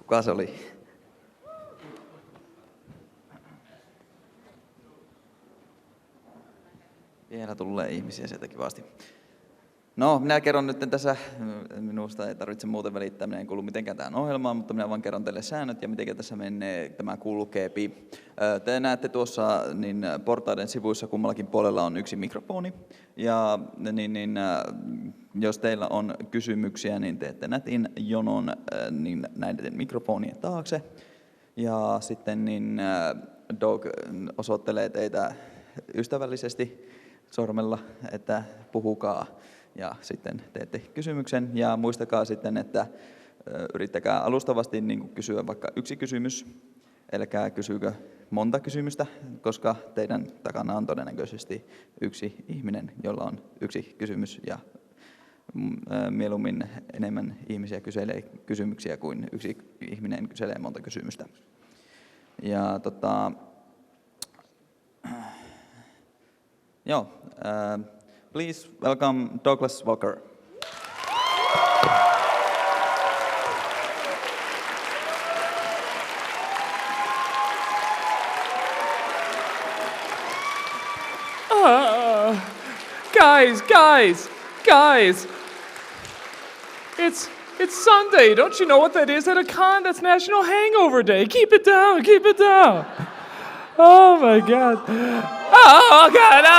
Kuka se oli? Vielä tulee ihmisiä sieltä kivasti. No, minä kerron nyt tässä, minusta ei tarvitse muuten välittää, minä en kuulu mitenkään tähän ohjelmaan, mutta minä vaan kerron teille säännöt ja miten tässä menee, tämä kulkeepi. Te näette tuossa niin portaiden sivuissa kummallakin puolella on yksi mikrofoni. Ja jos teillä on kysymyksiä, niin teette nätin jonon niin näiden mikrofonien taakse. Ja sitten Dog osoittelee teitä ystävällisesti sormella, että puhukaa. Ja sitten teette kysymyksen ja muistakaa sitten, että yrittäkää alustavasti niin kysyä vaikka yksi kysymys. Älkää kysykö monta kysymystä, koska teidän takana on todennäköisesti yksi ihminen, jolla on yksi kysymys. Ja mieluummin enemmän ihmisiä kyselee kysymyksiä kuin yksi ihminen kyselee monta kysymystä. Ja please welcome Douglas Walker. Guys! It's Sunday. Don't you know what that is at a con? That's National Hangover Day. Keep it down. Oh my God. Oh God, no.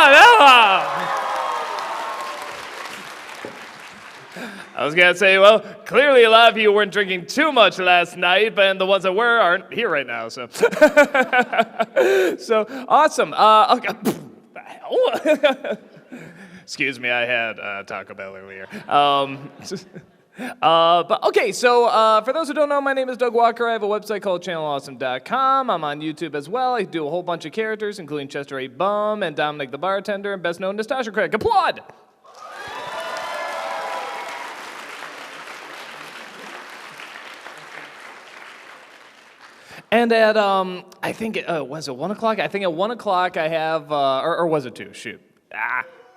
I was gonna say, well, clearly a lot of you weren't drinking too much last night, but the ones that were aren't here right now, so. So, awesome. Okay. Excuse me, I had Taco Bell earlier. But okay, so for those who don't know, my name is Doug Walker. I have a website called channelawesome.com. I'm on YouTube as well. I do a whole bunch of characters, including Chester A. Bum and Dominic the Bartender, and best known as Tasha Craig. Applaud! And at, I think, was it 1 o'clock? I think at 1 o'clock I have, or was it 2? Shoot.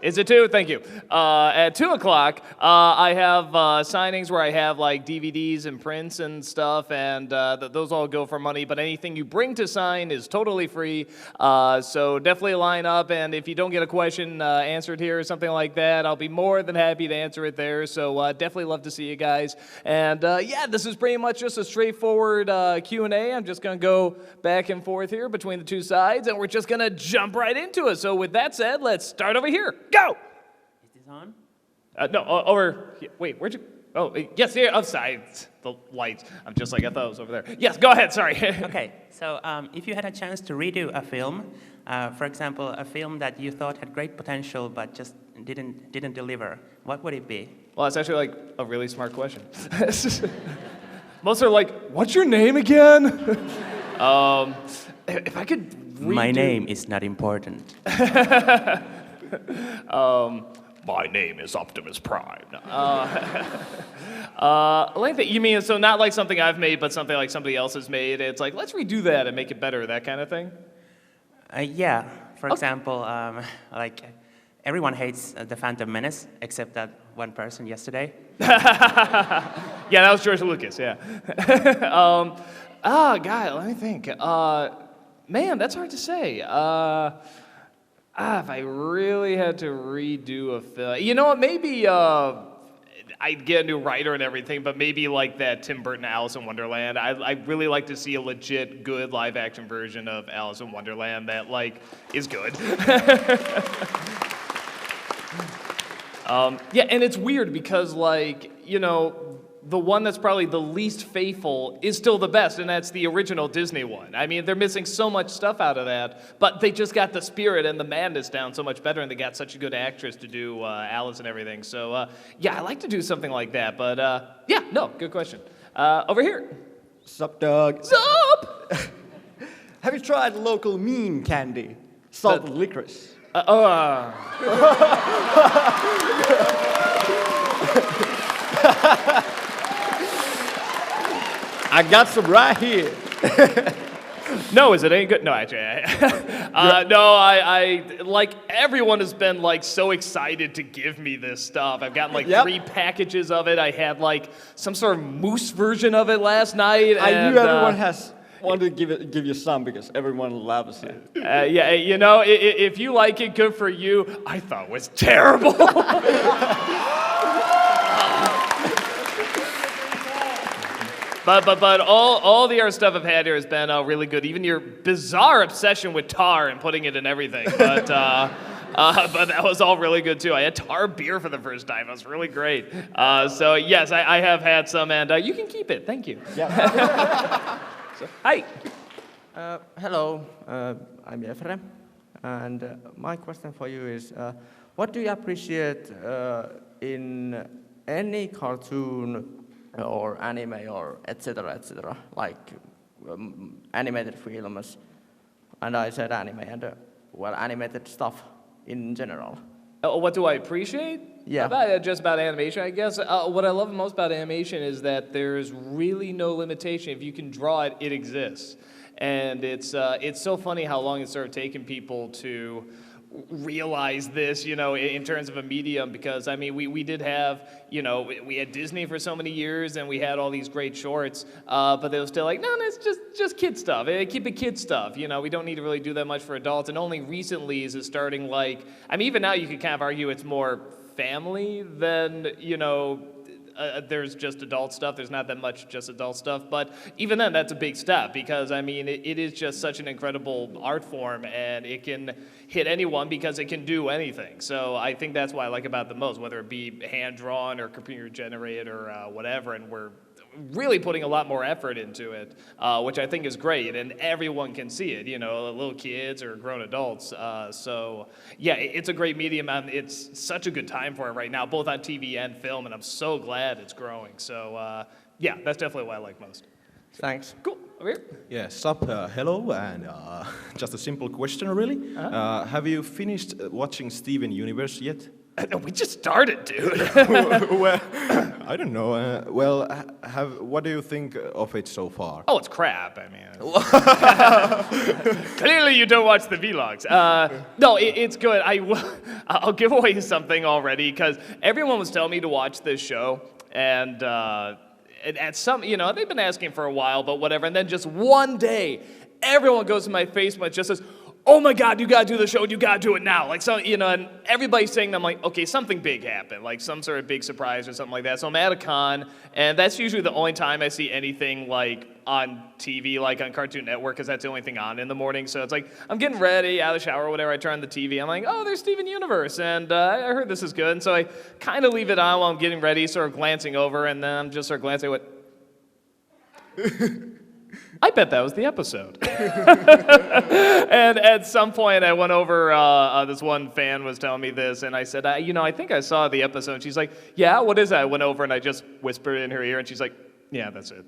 Is it 2? Thank you. At 2 o'clock, I have signings where I have like DVDs and prints and stuff, and those all go for money, but anything you bring to sign is totally free. So definitely line up, and if you don't get a question answered here or something like that, I'll be more than happy to answer it there. So definitely love to see you guys. And yeah, this is pretty much just a straightforward Q&A. I'm just going to go back and forth here between the two sides, and we're just going to jump right into it. So with that said, let's start over here. Go! Is this on? No, over here. Wait, where'd you... Oh, yes, here, outside. The lights. I'm just like, I thought it was over there. Yes, go ahead, sorry. Okay, so if you had a chance to redo a film, for example, a film that you thought had great potential but just didn't deliver, what would it be? Well, that's actually like a really smart question. Most are like, what's your name again? If I could redo... My name is not important. My name is Optimus Prime. You mean, so not like something I've made, but something like somebody else has made. It's like, let's redo that and make it better, that kind of thing? Yeah, for example, like everyone hates the Phantom Menace, except that one person yesterday. Yeah, that was George Lucas, yeah. God, let me think. Man, that's hard to say. If I really had to redo a film, you know what? Maybe I'd get a new writer and everything, but maybe like that Tim Burton Alice in Wonderland. I'd really like to see a legit good live-action version of Alice in Wonderland that like is good. Yeah, and it's weird because like, you know, the one that's probably the least faithful is still the best, and that's the original Disney one. I mean, they're missing so much stuff out of that, but they just got the spirit and the madness down so much better, and they got such a good actress to do Alice and everything. So, yeah, I like to do something like that, but yeah, no, good question. Over here. Sup, Doug? Sup? Have you tried local meme candy? Salted licorice. I got some right here. No, is it any good? No, actually, no. I like everyone has been like so excited to give me this stuff. I've gotten like 3 packages of it. I had like some sort of moose version of it last night. I knew everyone has wanted to give you some because everyone loves it. Yeah, you know, if you like it, good for you. I thought it was terrible. But all the other stuff I've had here has been really good. Even your bizarre obsession with tar and putting it in everything. But that was all really good too. I had tar beer for the first time. It was really great. So yes, I have had some, and you can keep it. Thank you. Yeah. So, hi. Hello, I'm Efre, and my question for you is, what do you appreciate in any cartoon or anime or etc., like animated films, and I said anime, and well, animated stuff in general? What do I appreciate? Yeah. Just about animation, I guess. What I love most about animation is that there's really no limitation. If you can draw it, it exists. And it's so funny how long it's sort of taken people to realize this, you know, in terms of a medium, because I mean, we did have, you know, we had Disney for so many years and we had all these great shorts, but they were still like, no, it's just kid stuff. Keep it kid stuff. You know, we don't need to really do that much for adults. And only recently is it starting like, I mean, even now you could kind of argue it's more family than, you know, there's just adult stuff. There's not that much just adult stuff. But even then, that's a big step because, I mean, it is just such an incredible art form and it can hit anyone because it can do anything. So I think that's what I like about it the most, whether it be hand-drawn or computer-generated or whatever. And we're really putting a lot more effort into it, which I think is great. And everyone can see it, you know, little kids or grown adults. So, yeah, it's a great medium. And it's such a good time for it right now, both on TV and film. And I'm so glad it's growing. So, yeah, that's definitely what I like most. Thanks. Cool. Over here. Yeah, sup, hello, and just a simple question, really. Have you finished watching Steven Universe yet? We just started, dude. Well, I don't know. Well, what do you think of it so far? Oh, it's crap. I mean, clearly you don't watch the vlogs. No, it's good. I'll give away something already because everyone was telling me to watch this show, and at some, you know, they've been asking for a while, but whatever. And then just one day, everyone goes to my Facebook and just says, oh my God, you gotta do the show, you gotta do it now. Like, so, you know, and everybody's saying that. I'm like, okay, something big happened, like some sort of big surprise or something like that. So I'm at a con, and that's usually the only time I see anything like on TV, like on Cartoon Network, because that's the only thing on in the morning. So it's like, I'm getting ready, out of the shower or whatever, I turn on the TV, I'm like, oh, there's Steven Universe, and I heard this is good. And so I kind of leave it on while I'm getting ready, sort of glancing over, and then I'm just sort of glancing at what... I bet that was the episode. And at some point I went over, this one fan was telling me this, and I said, you know, I think I saw the episode. And she's like, yeah, what is that? I went over and I just whispered in her ear, and she's like, yeah, that's it.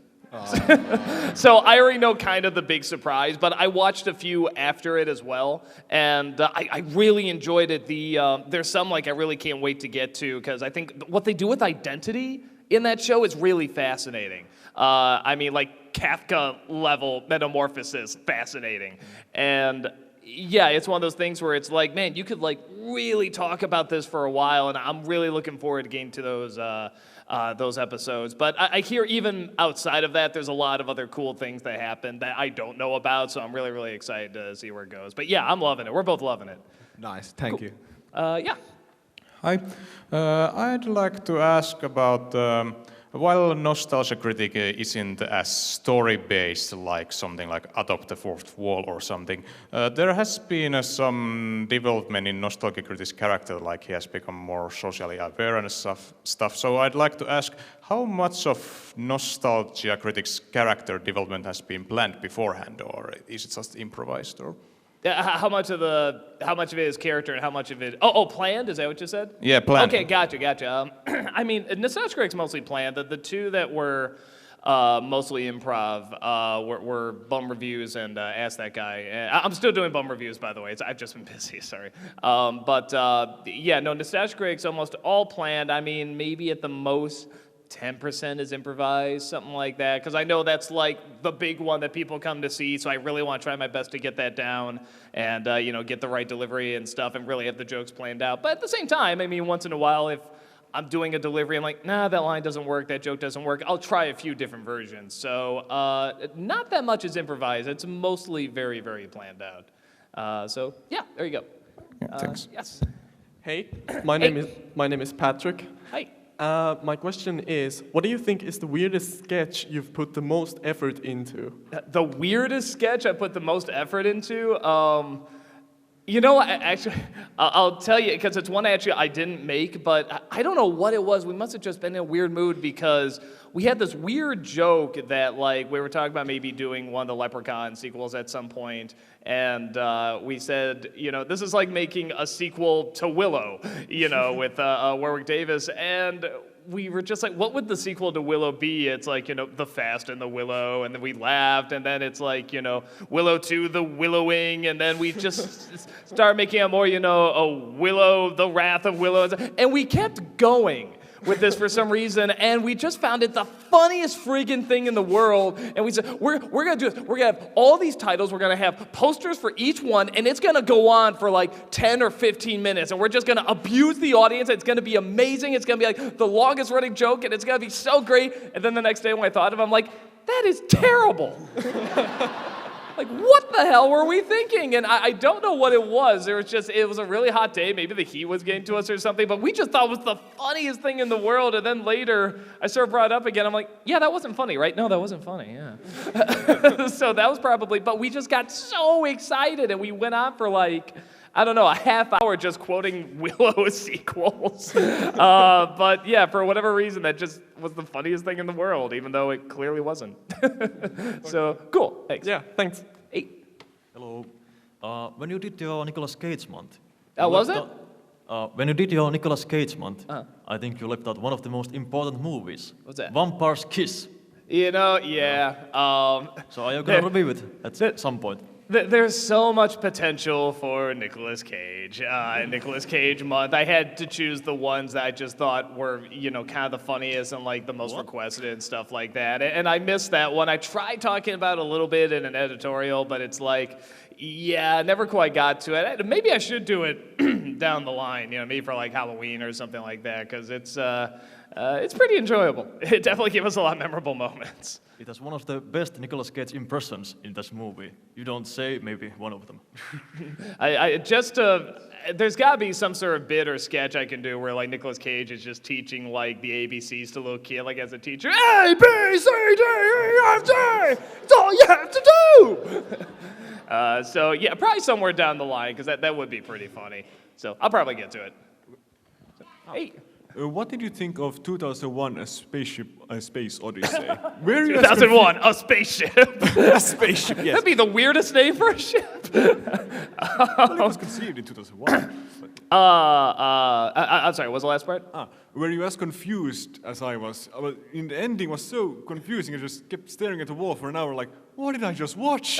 So I already know kind of the big surprise, but I watched a few after it as well, and I really enjoyed it. There's some like I really can't wait to get to, because I think what they do with identity in that show is really fascinating. I mean, like, Kafka-level metamorphosis, fascinating. And yeah, it's one of those things where it's like, man, you could like really talk about this for a while, and I'm really looking forward to getting to those episodes. But I hear even outside of that, there's a lot of other cool things that happen that I don't know about, so I'm really, really excited to see where it goes. But yeah, I'm loving it. We're both loving it. Nice, thank you. Yeah. Hi. I'd like to ask about, while Nostalgia Critic isn't as story-based like something like Adopt the Fourth Wall or something, there has been some development in Nostalgia Critic's character, like he has become more socially aware and stuff. So I'd like to ask, how much of Nostalgia Critic's character development has been planned beforehand, or is it just improvised? Or? How much of it is character and how much of it? Oh, planned? Is that what you said? Yeah, planned. Okay, gotcha. I mean, Nostalgia Critic's mostly planned. The two that were mostly improv were Bum Reviews and Ask That Guy. I'm still doing Bum Reviews, by the way. I've just been busy, sorry. Yeah, no, Nostalgia Critic's almost all planned. I mean, maybe at the most 10% is improvised, something like that. Because I know that's like the big one that people come to see, so I really want to try my best to get that down and, you know, get the right delivery and stuff and really have the jokes planned out. But at the same time, I mean, once in a while, if I'm doing a delivery, I'm like, nah, that line doesn't work, that joke doesn't work, I'll try a few different versions. So not that much is improvised. It's mostly very, very planned out. So yeah, there you go. Yeah, thanks. Yes. Hey, my name is Patrick. Hi. My question is, what do you think is the weirdest sketch you've put the most effort into? The weirdest sketch I put the most effort into? You know, actually, I'll tell you, because it's one actually I didn't make, but I don't know what it was. We must have just been in a weird mood because we had this weird joke that, like, we were talking about maybe doing one of the Leprechaun sequels at some point, and we said, you know, this is like making a sequel to Willow, you know, with Warwick Davis, and we were just like, what would the sequel to Willow be? It's like, you know, The Fast and the Willow, and then we laughed, and then it's like, you know, Willow 2, The Willowing, and then we just started making a more, you know, a Willow, The Wrath of Willow, and we kept going with this for some reason, and we just found it the funniest friggin' thing in the world, and we said, we're gonna do this. We're gonna have all these titles, we're gonna have posters for each one, and it's gonna go on for like 10 or 15 minutes, and we're just gonna abuse the audience. It's gonna be amazing. It's gonna be like the longest running joke, and it's gonna be so great. And then the next day when I thought of it, I'm like, that is terrible. Like, what the hell were we thinking? And I don't know what it was. It was a really hot day. Maybe the heat was getting to us or something, but we just thought it was the funniest thing in the world. And then later, I sort of brought it up again. I'm like, yeah, that wasn't funny, right? No, that wasn't funny, yeah. So that was probably, but we just got so excited, and we went on for like, I don't know, a half hour just quoting Willow sequels. But yeah, for whatever reason, that just was the funniest thing in the world, even though it clearly wasn't. So, cool, thanks. Yeah, thanks. Hey. Hello. When you did your Nicolas Cage month... Was it? When you did your Nicolas Cage month, I think you left out one of the most important movies. What's that? Vampire's Kiss. You know, yeah. So are you going to review it at some point? There's so much potential for Nicolas Cage. Nicolas Cage month. I had to choose the ones that I just thought were, you know, kind of the funniest and like the most requested and stuff like that. And I missed that one. I tried talking about it a little bit in an editorial, but it's like, yeah, never quite got to it. Maybe I should do it down the line, you know, maybe for like Halloween or something like that, because it's pretty enjoyable. It definitely gave us a lot of memorable moments. It has one of the best Nicolas Cage impressions in this movie. You don't say maybe one of them. There's got to be some sort of bit or sketch I can do where like Nicolas Cage is just teaching like the ABCs to a little kid, like as a teacher. A, B, C, D, E, F, G. It's all you have to do. So yeah, probably somewhere down the line, because that would be pretty funny. So I'll probably get to it. Hey. What did you think of 2001: A Space Odyssey? 2001: A Spaceship. A spaceship, yes. That'd be the weirdest name for a ship. Well, it was conceived in 2001. I'm sorry, what was the last part? Were you as confused as I was? In the ending was so confusing, I just kept staring at the wall for an hour like, what did I just watch?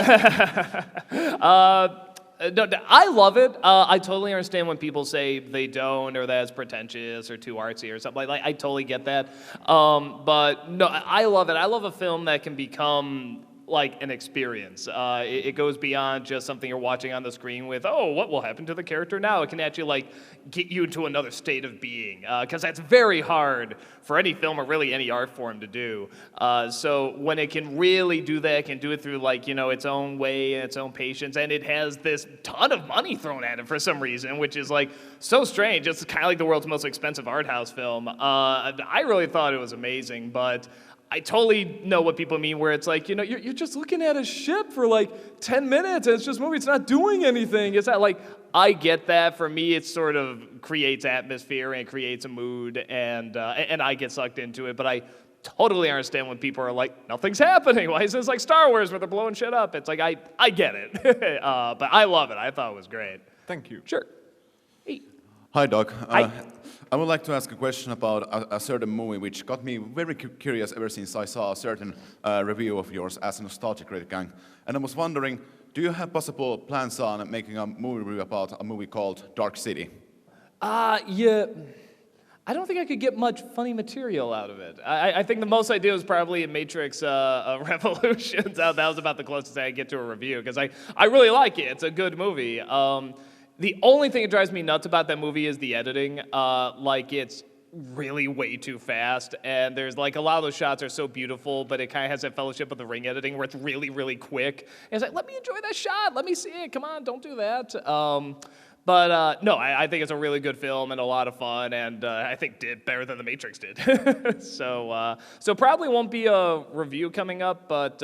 No, I love it. I totally understand when people say they don't, or that it's pretentious or too artsy or something like that. I totally get that. But no, I love it. I love a film that can become like an experience. It goes beyond just something you're watching on the screen with, oh, what will happen to the character now? It can actually like get you into another state of being, because that's very hard for any film or really any art form to do. So when it can really do that, it can do it through like, you know, its own way and its own patience, and it has this ton of money thrown at it for some reason, which is like so strange. It's kind of like the world's most expensive art house film. I really thought it was amazing, but I totally know what people mean where it's like, you know, you're just looking at a ship for like 10 minutes and it's just moving, it's not doing anything. It's not like, I get that. For me, it sort of creates atmosphere and it creates a mood, and I get sucked into it, but I totally understand when people are like, nothing's happening. Why is this like Star Wars where they're blowing shit up? It's like, I get it. But I love it. I thought it was great. Thank you. Sure. Hey. Hi, Doc. Hi. I would like to ask a question about a certain movie which got me very curious ever since I saw a certain review of yours as a nostalgia critic gang. And I was wondering, do you have possible plans on making a movie review about a movie called Dark City? Yeah. I don't think I could get much funny material out of it. I think the most I did was probably in Matrix Revolutions. That was about the closest I could get to a review, because I really like it. It's a good movie. The only thing that drives me nuts about that movie is the editing. Like, it's really way too fast, and there's like a lot of those shots are so beautiful, but it kind of has that Fellowship of the Ring editing where it's really, really quick. And it's like, let me enjoy that shot. Let me see it. Come on, don't do that. But no, I think it's a really good film and a lot of fun, and I think did better than The Matrix did. So probably won't be a review coming up, but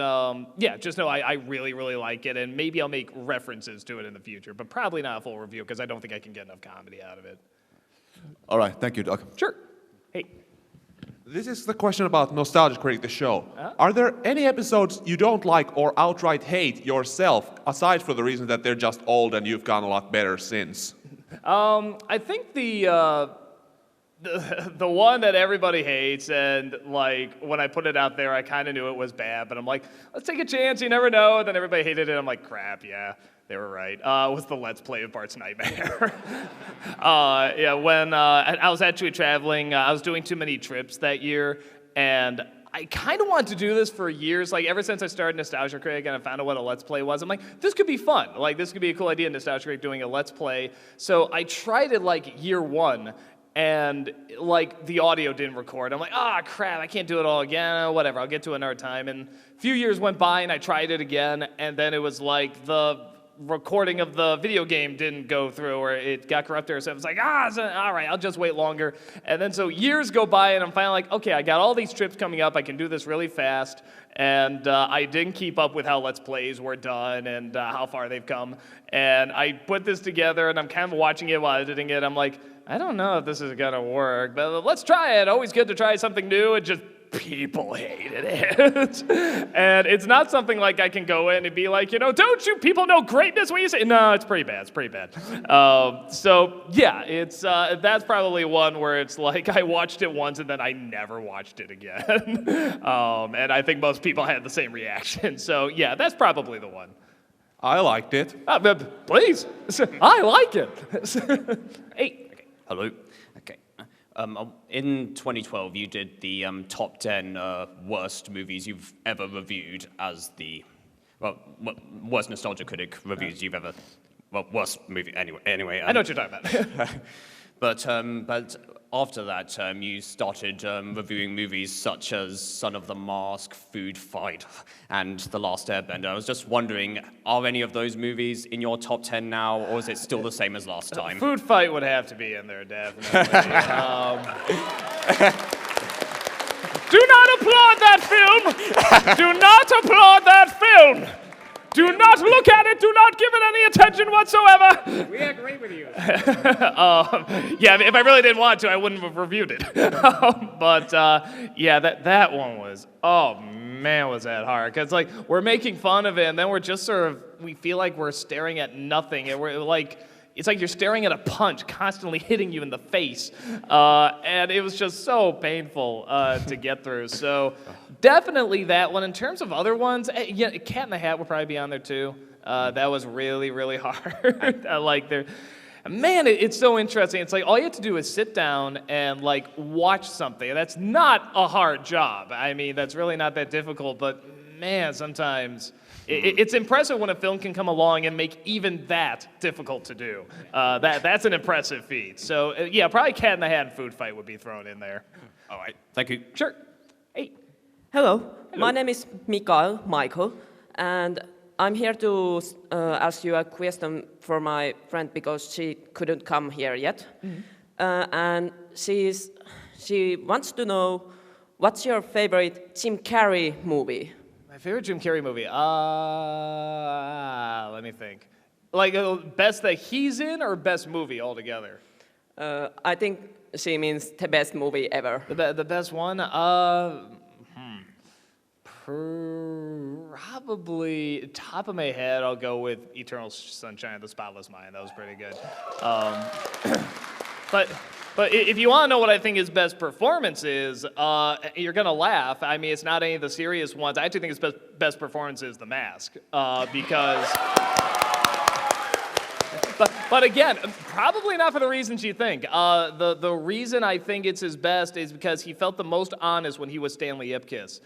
yeah, just know I really, really like it, and maybe I'll make references to it in the future, but probably not a full review because I don't think I can get enough comedy out of it. All right, thank you, Doug. Sure. Hey. This is the question about Nostalgia Critic, the show. Are there any episodes you don't like or outright hate yourself, aside from the reason that they're just old and you've gone a lot better since? I think the one that everybody hates, and like when I put it out there, I kind of knew it was bad, but I'm like, let's take a chance. You never know. And then everybody hated it. I'm like, crap. Yeah, they were right. Was the Let's Play of Bart's Nightmare? Yeah, when I was actually traveling, I was doing too many trips that year, and I kind of wanted to do this for years. Like, ever since I started Nostalgia Critic and I found out what a Let's Play was, I'm like, this could be fun. Like, this could be a cool idea, Nostalgia Critic doing a Let's Play. So I tried it like year one, and like the audio didn't record. I'm like, crap, I can't do it all again. Whatever, I'll get to it another time. And a few years went by, and I tried it again, and then it was like the recording of the video game didn't go through, or it got corrupted, so it was like, all right, I'll just wait longer. And then so years go by, and I'm finally like, okay, I got all these trips coming up, I can do this really fast, and I didn't keep up with how Let's Plays were done and how far they've come, and I put this together, and I'm kind of watching it while editing it. I'm like, I don't know if this is gonna work, but let's try it. Always good to try something new. And just people hated it. And it's not something like I can go in and be like, don't you people know greatness when you say, no, it's pretty bad, so yeah, it's that's probably one where it's like I watched it once and then I never watched it again. And I think most people had the same reaction. So yeah, that's probably the one. I liked it. Please, I like it. Hey. Hello. Okay. In 2012, you did the top 10 worst movies you've ever reviewed as the, worst Nostalgia Critic reviews you've ever, worst movie, anyway. I know what you're talking about. But after that, you started reviewing movies such as Son of the Mask, Food Fight, and The Last Airbender. I was just wondering, are any of those movies in your top 10 now, or is it still the same as last time? Food Fight would have to be in there, definitely. Do not applaud that film! Do not applaud that film! Do not look at it! Do not give it any attention whatsoever! We agree with you. Yeah, if I really didn't want to, I wouldn't have reviewed it. But yeah, that one was, oh man, was that hard. Because like, we're making fun of it, and then we're just we feel like we're staring at nothing. And we're like, it's like you're staring at a punch constantly hitting you in the face. And it was just so painful to get through. So definitely that one. In terms of other ones, yeah, Cat in the Hat would probably be on there too. That was really, really hard. Man, it's so interesting. It's like all you have to do is sit down and like watch something. That's not a hard job. I mean, that's really not that difficult, but man, sometimes it's impressive when a film can come along and make even that difficult to do. That's an impressive feat. So yeah, probably Cat in the Hat and Food Fight would be thrown in there. All right, thank you. Sure. Hey. Hello. My name is Michael, and I'm here to ask you a question for my friend because she couldn't come here yet. Mm-hmm. And she wants to know, what's your favorite Jim Carrey movie? My favorite Jim Carrey movie? Let me think. Like, best that he's in or best movie altogether? I think she means the best movie ever. The best one? Probably, top of my head, I'll go with Eternal Sunshine of the Spotless Mind. That was pretty good. But if you want to know what I think his best performance is, you're going to laugh. I mean, it's not any of the serious ones. I actually think his best performance is The Mask. Because But again, probably not for the reasons you think. The reason I think it's his best is because he felt the most honest when he was Stanley Ipkiss.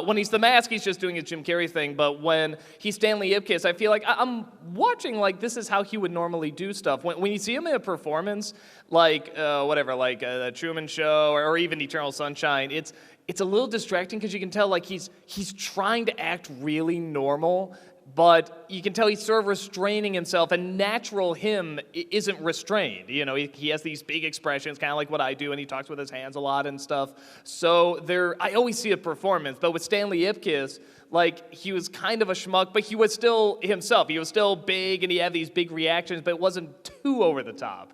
When he's The Mask, he's just doing his Jim Carrey thing. But when he's Stanley Ipkiss, I feel like I'm watching like this is how he would normally do stuff. When you see him in a performance, like The Truman Show or even Eternal Sunshine, it's a little distracting because you can tell like he's trying to act really normal, but you can tell he's sort of restraining himself, and natural him isn't restrained. You know, he has these big expressions, kind of like what I do, and he talks with his hands a lot and stuff. So I always see a performance, but with Stanley Ipkiss, like, he was kind of a schmuck, but he was still himself. He was still big, and he had these big reactions, but it wasn't too over the top.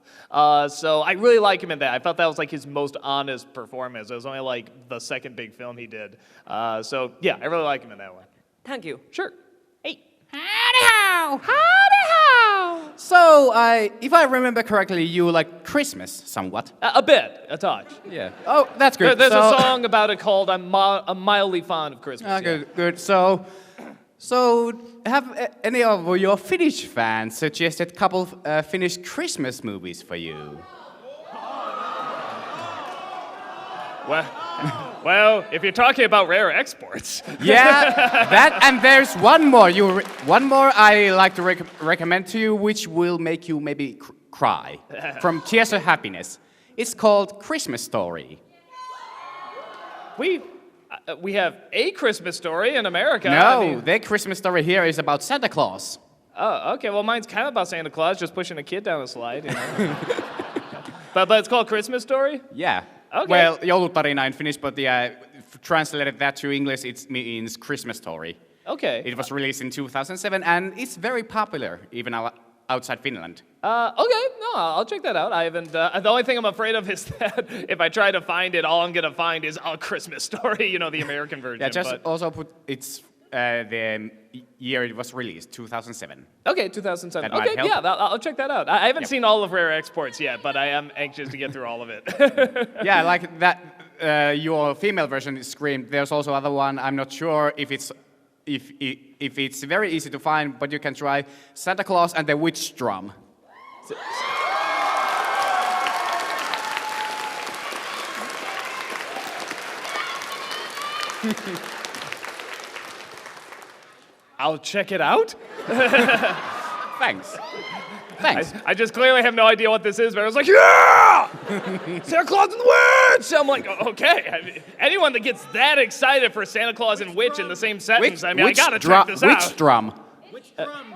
So I really like him in that. I felt that was like his most honest performance. It was only like the second big film he did. So yeah, I really like him in that one. Thank you. Sure. Howdy how! So, if I remember correctly, you like Christmas somewhat? A bit, a touch. Yeah. Oh, that's good. There's a song about it called I'm Mildly Fond of Christmas. Okay, good. So have any of your Finnish fans suggested a couple of Finnish Christmas movies for you? Well, if you're talking about rare exports. Yeah, that, and there's one more. One more I like to recommend to you, which will make you maybe cry. From Tears of Happiness. It's called Christmas Story. We have a Christmas Story in America. No, the Christmas Story here is about Santa Claus. Oh, okay. Well, mine's kind of about Santa Claus just pushing a kid down a slide. You know? but it's called Christmas Story? Yeah. Okay. Well, joulutarina in Finnish, but translated that to English, it means Christmas Story. Okay. It was released in 2007, and it's very popular, even outside Finland. Okay, no, I'll check that out. I haven't. The only thing I'm afraid of is that if I try to find it, all I'm gonna find is A Christmas Story, you know, the American version. Yeah, just also put the year it was released, 2007. Okay, 2007. That might Okay, help. yeah, I'll check that out. I haven't seen all of Rare Exports yet, but I am anxious to get through all of it. Yeah, like that. Your female version screamed. There's also other one. I'm not sure if it's very easy to find, but you can try Santa Claus and the Witch Drum. I'll check it out. Thanks. I just clearly have no idea what this is, but I was like, yeah! Santa Claus and the Witch! I'm like, okay. I mean, anyone that gets that excited for Santa Claus and Witch in the same sentence, I gotta check this out. Which drum? Which drum?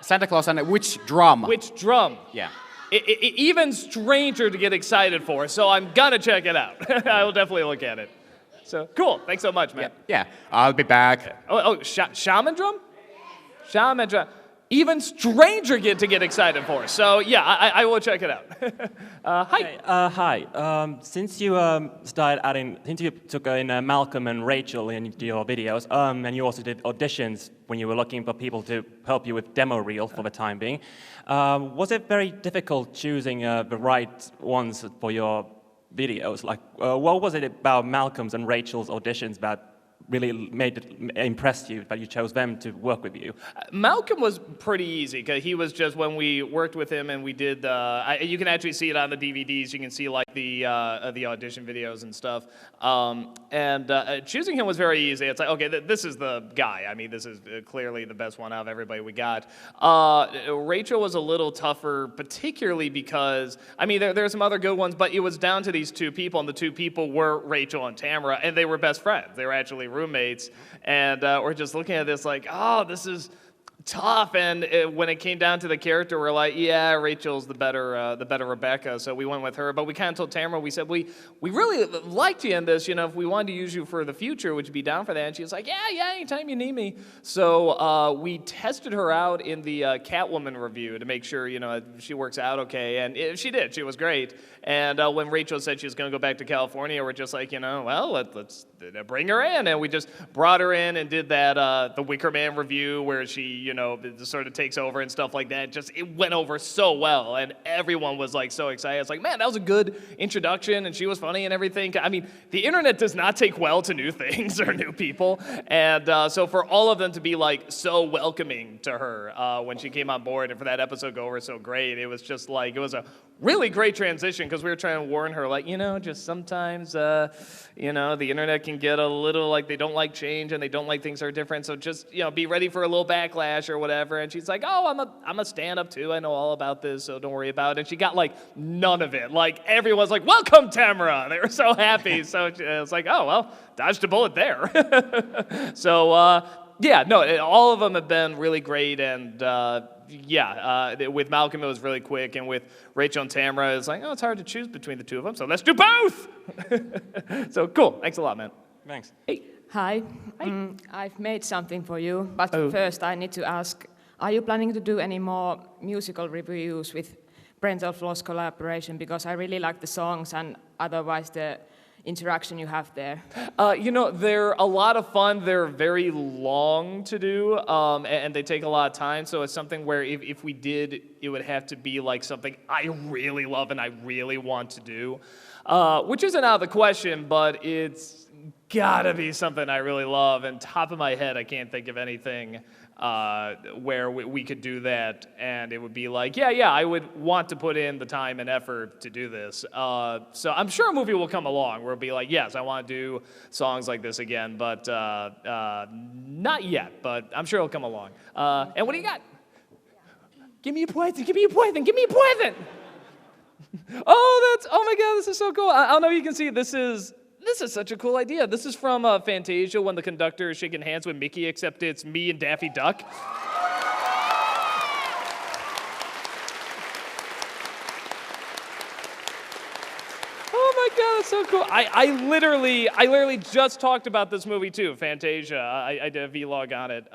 Santa Claus and which drum? Which drum? Yeah. Even stranger to get excited for, so I'm gonna check it out. I will definitely look at it. So, cool. Thanks so much, man. Yeah, I'll be back. Shaman drum? Shaman drum. Even stranger to get excited for. So, yeah, I will check it out. Hi. Hi. Since you since you took in Malcolm and Rachel in your videos, and you also did auditions when you were looking for people to help you with demo reel for the time being, was it very difficult choosing the right ones for your videos? Like, what was it about Malcolm's and Rachel's auditions that really impressed you, that you chose them to work with you? Malcolm was pretty easy, because he was just, when we worked with him and we did, you can actually see it on the DVDs, you can see like the audition videos and stuff. Choosing him was very easy. It's like, okay, this is the guy. I mean, this is clearly the best one out of everybody we got. Rachel was a little tougher, particularly because, I mean, there are some other good ones, but it was down to these two people, and the two people were Rachel and Tamara, and they were best friends. They were actually roommates, and we're just looking at this like, oh, this is tough. And when it came down to the character, we're like, yeah, Rachel's the better Rebecca, so we went with her. But we kind of told Tamara, we said, we really liked you in this, you know, if we wanted to use you for the future, would you be down for that? And she was like, yeah, anytime you need me. So we tested her out in the Catwoman review to make sure, you know, she works out okay, and she did. She was great. And when Rachel said she was going to go back to California, we're just like, you know, well, let's bring her in. And we just brought her in and did that, the Wicker Man review where she, you know, sort of takes over and stuff like that. Just, it went over so well. And everyone was like so excited. It's like, man, that was a good introduction. And she was funny and everything. I mean, the internet does not take well to new things or new people. And so for all of them to be like so welcoming to her when she came on board and for that episode go over so great, it was just like, it was a really great transition because we were trying to warn her, like, you know, just sometimes, you know, the internet can get a little, like, they don't like change and they don't like things that are different, so just, you know, be ready for a little backlash or whatever. And she's like, oh, I'm a stand-up too, I know all about this, so don't worry about it. And she got, like, none of it. Like, everyone's like, welcome, Tamara! They were so happy. So it's like, oh, well, dodged a bullet there. So, yeah, no, all of them have been really great, and with Malcolm it was really quick, and with Rachel and Tamara it's like, oh, it's hard to choose between the two of them, so let's do both! So cool, thanks a lot, man. Thanks. Hey. Hi. I've made something for you, but first I need to ask, are you planning to do any more musical reviews with Parental Flaws collaboration, because I really like the songs and otherwise the interaction you have there? You know, they're a lot of fun. They're very long to do, and they take a lot of time. So it's something where if we did, it would have to be like something I really love and I really want to do, which isn't out of the question, but it's gotta be something I really love. And top of my head, I can't think of anything where we could do that, and it would be like, yeah, I would want to put in the time and effort to do this. So I'm sure a movie will come along where it'll be like, yes, I want to do songs like this again, but not yet, but I'm sure it'll come along. And what do you got? Give me a present, give me a present, give me a present! Oh my God, this is so cool. I don't know if you can see it. This is such a cool idea. This is from Fantasia when the conductor is shaking hands with Mickey, except it's me and Daffy Duck. Oh my God, that's so cool. I literally just talked about this movie too, Fantasia. I did a vlog on it.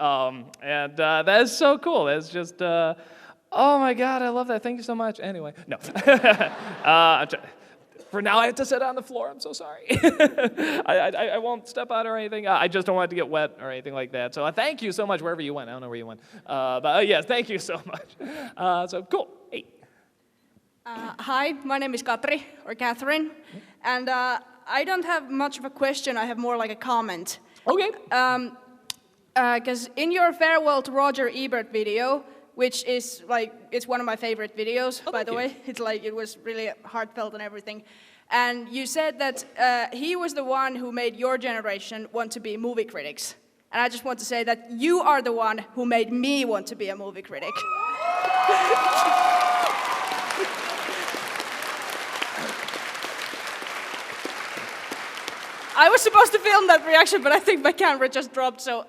And that is so cool. That's just, oh my God, I love that. Thank you so much. Anyway, no. For now, I have to sit on the floor. I'm so sorry. I won't step out or anything. I just don't want it to get wet or anything like that. So thank you so much wherever you went. I don't know where you went. But yes, thank you so much. So cool. Hey. Hi, my name is Katri, or Catherine. And I don't have much of a question. I have more like a comment. Okay. Because in your Farewell to Roger Ebert video, which is like, it's one of my favorite videos, by the way. It's like, it was really heartfelt and everything. And you said that he was the one who made your generation want to be movie critics. And I just want to say that you are the one who made me want to be a movie critic. I was supposed to film that reaction, but I think my camera just dropped, so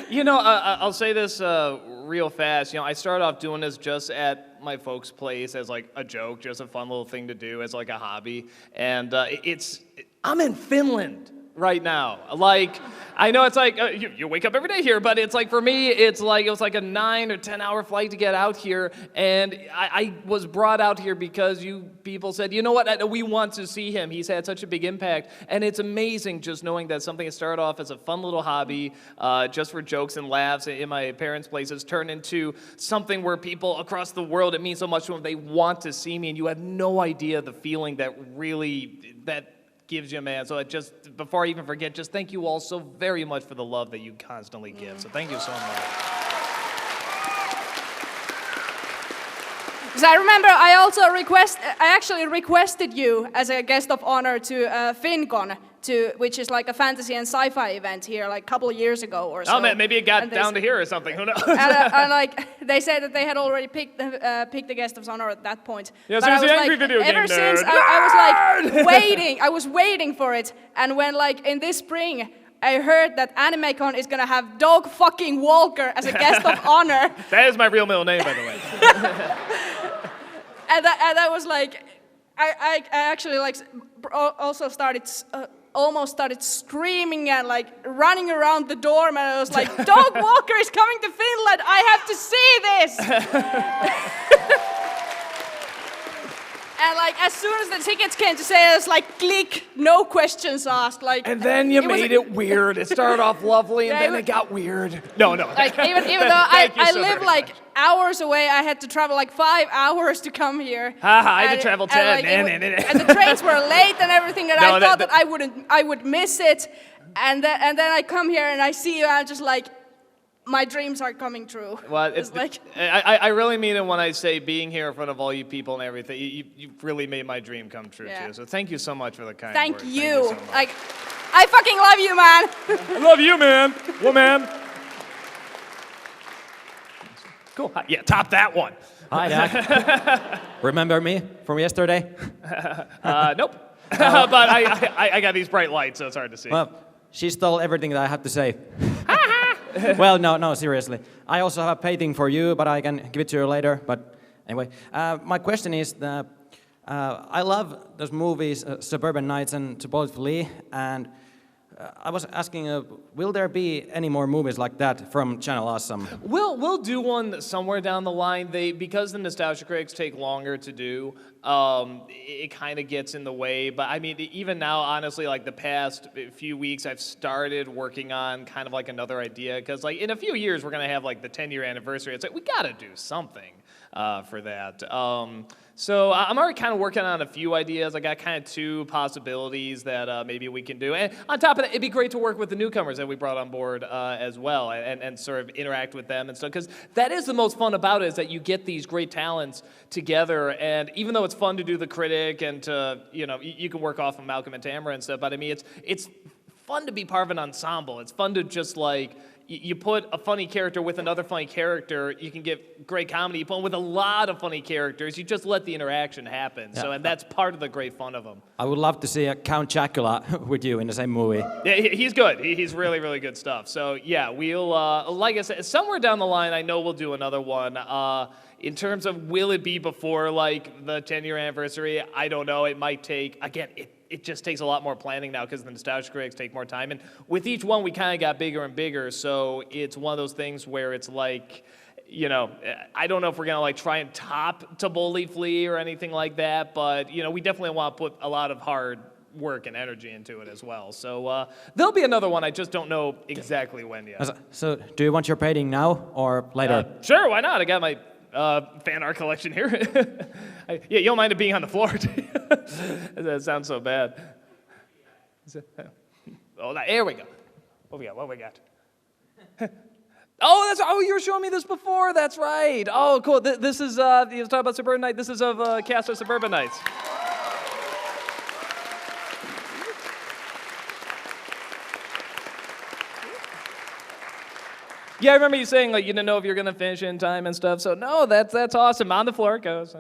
You know, I'll say this real fast. You know, I started off doing this just at my folks' place as like a joke, just a fun little thing to do as like a hobby. And I'm in Finland right now. Like, I know it's like, you wake up every day here, but it's like, for me, it was like a 9 or 10 hour flight to get out here. And I was brought out here because you people said, you know what, we want to see him. He's had such a big impact. And it's amazing just knowing that something that started off as a fun little hobby, just for jokes and laughs in my parents' places, turned into something where people across the world, it means so much to them, they want to see me. And you have no idea the feeling that gives you, man. So before I even forget, just thank you all so very much for the love that you constantly give. So thank you so much. Because I remember I actually requested you as a guest of honor to FinCon, which is like a fantasy and sci-fi event here like a couple of years ago or so. Oh man, maybe it got down to here or something, who knows? and like, they said that they had already picked the guest of honor at that point. Yeah, so the angry video game ever since I was like waiting for it, and when like in this spring, I heard that Animecon is gonna have Dog fucking Walker as a guest of honor. That is my real middle name, by the way. and that was like, I actually like also almost started screaming and like running around the dorm, and I was like, Dog Walker is coming to Finland, I have to see this! And like as soon as the tickets came to sales, like click, no questions asked. Like And then you made it weird. It started off lovely, and Yeah, then it got weird. No. Like even though I live like hours away, I had to travel like 5 hours to come here. I had to travel 10. And the trains were late and everything, and I thought that I would miss it. And then I come here and I see you, and I'm just like, my dreams are coming true. Well, it's like I really mean it when I say being here in front of all you people and everything. You really made my dream come true Yeah. too. So thank you so much for the kind thank words. you. Thank you so much. Like I fucking love you, man. I love you, man. Woman. Cool. Yeah, top that one. Hi, Dad. Remember me from yesterday? Nope. But I got these bright lights, so it's hard to see. Well, she stole everything that I had to say. Well, no, seriously. I also have a painting for you, but I can give it to you later. But anyway, my question is that I love those movies, Suburban Nights and To Bullet Flee, and I was asking, will there be any more movies like that from Channel Awesome? We'll do one somewhere down the line. Because the nostalgia critics take longer to do, it kind of gets in the way. But I mean, even now, honestly, like the past few weeks, I've started working on kind of like another idea, because like in a few years we're gonna have like the 10-year anniversary. It's like we gotta do something for that. So I'm already kind of working on a few ideas. I got kind of 2 possibilities that maybe we can do. And on top of that, it'd be great to work with the newcomers that we brought on board as well, and sort of interact with them and stuff. Because that is the most fun about it, is that you get these great talents together. And even though it's fun to do the critic and to, you can work off of Malcolm and Tamara and stuff, but I mean, it's fun to be part of an ensemble. It's fun to just like, you put a funny character with another funny character, you can get great comedy. You put them with a lot of funny characters, you just let the interaction happen. Yeah. So, and that's part of the great fun of them. I would love to see a Count Chocula with you in the same movie. Yeah, he's good. He's really, really good stuff. So yeah, we'll, like I said, somewhere down the line, I know we'll do another one. In terms of will it be before like the 10-year anniversary, I don't know. It might take, again, it just takes a lot more planning now because the nostalgia critics take more time. And with each one, we kind of got bigger and bigger. So it's one of those things where it's like, I don't know if we're going to like try and top To Boldly Flee or anything like that. But, we definitely want to put a lot of hard work and energy into it as well. So there'll be another one. I just don't know exactly when yet. So do you want your painting now or later? Sure, why not? I got my fan art collection here. Yeah, you don't mind it being on the floor, do you? That sounds so bad. Oh, there we go. What we got? Oh, you were showing me this before. That's right. Oh, cool. This is, you was talking about Suburban Night. This is of cast of Suburban Nights. Yeah, I remember you saying like you didn't know if you were gonna finish in time and stuff. So no, that's awesome. On the floor it goes.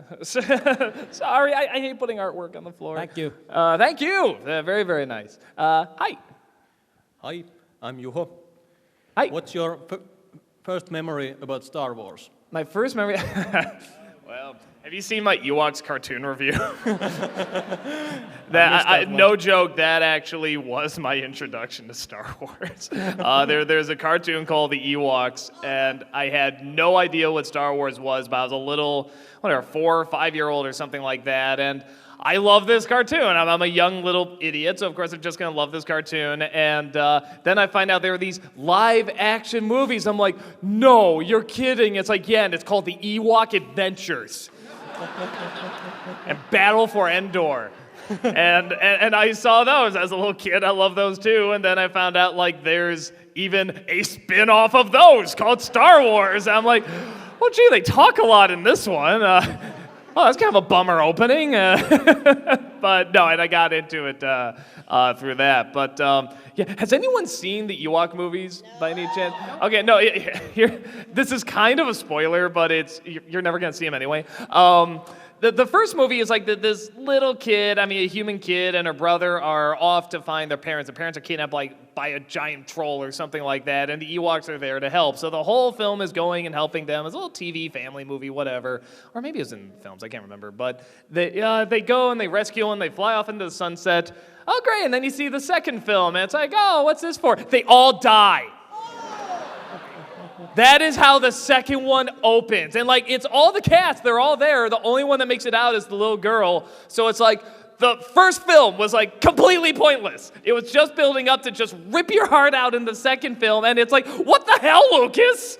Sorry, I hate putting artwork on the floor. Thank you. Thank you. Very, very nice. Hi. Hi, I'm Juho. Hi. What's your first memory about Star Wars? My first memory. Well, have you seen my Ewoks cartoon review? No joke, that actually was my introduction to Star Wars. There's a cartoon called the Ewoks, and I had no idea what Star Wars was, but I was a little, 4 or 5-year-old or something like that, and I love this cartoon. I'm a young little idiot, so of course I'm just gonna love this cartoon. And then I find out there are these live action movies. I'm like, no, you're kidding. It's like, yeah, and it's called the Ewok Adventures. And Battle for Endor. And I saw those as a little kid. I love those too. And then I found out like there's even a spin-off of those called Star Wars. I'm like, well, gee, they talk a lot in this one. Oh, that's kind of a bummer opening. But no, and I got into it through that. But yeah, has anyone seen the Ewok movies by any chance? Okay, no, this is kind of a spoiler, but you're never going to see them anyway. The first movie is like this little kid, a human kid, and her brother are off to find their parents. The parents are kidnapped by a giant troll or something like that, and the Ewoks are there to help. So the whole film is going and helping them. It's a little TV family movie, whatever. Or maybe it was in films, I can't remember. But they go and they rescue him, they fly off into the sunset. Oh, great, and then you see the second film, and it's like, oh, what's this for? They all die. That is how the second one opens. And like, it's all the cast, they're all there. The only one that makes it out is the little girl. So it's like, the first film was like completely pointless. It was just building up to just rip your heart out in the second film. And it's like, what the hell, Lucas?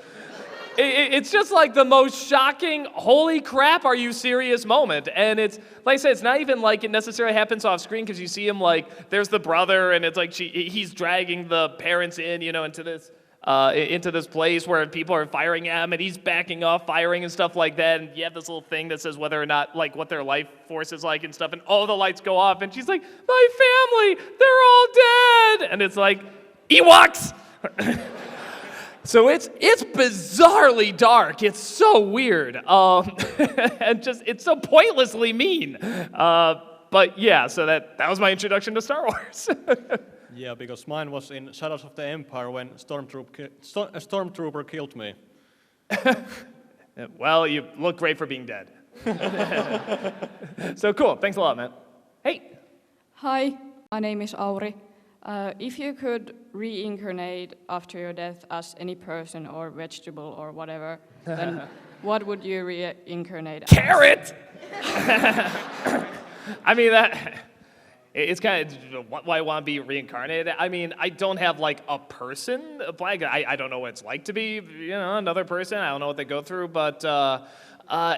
It's just like the most shocking, holy crap, are you serious moment. And it's, like I said, it's not even like it necessarily happens off screen because you see him like, there's the brother and it's like he's dragging the parents in, you know, into this place where people are firing at him and he's backing off firing and stuff like that. And you have this little thing that says whether or not, like what their life force is like and stuff. And all the lights go off and she's like, my family, they're all dead. And it's like, Ewoks! So it's bizarrely dark. It's so weird, and just it's so pointlessly mean. But yeah, so that was my introduction to Star Wars. Yeah, because mine was in Shadows of the Empire when a stormtrooper killed me. Well, you look great for being dead. So cool. Thanks a lot, man. Hey. Hi, my name is Auri. If you could reincarnate after your death as any person or vegetable or whatever, then what would you reincarnate as? Carrot! I mean, it's kind of why I want to be reincarnated. I mean, I don't have like a person. I don't know what it's like to be, you know, another person. I don't know what they go through. But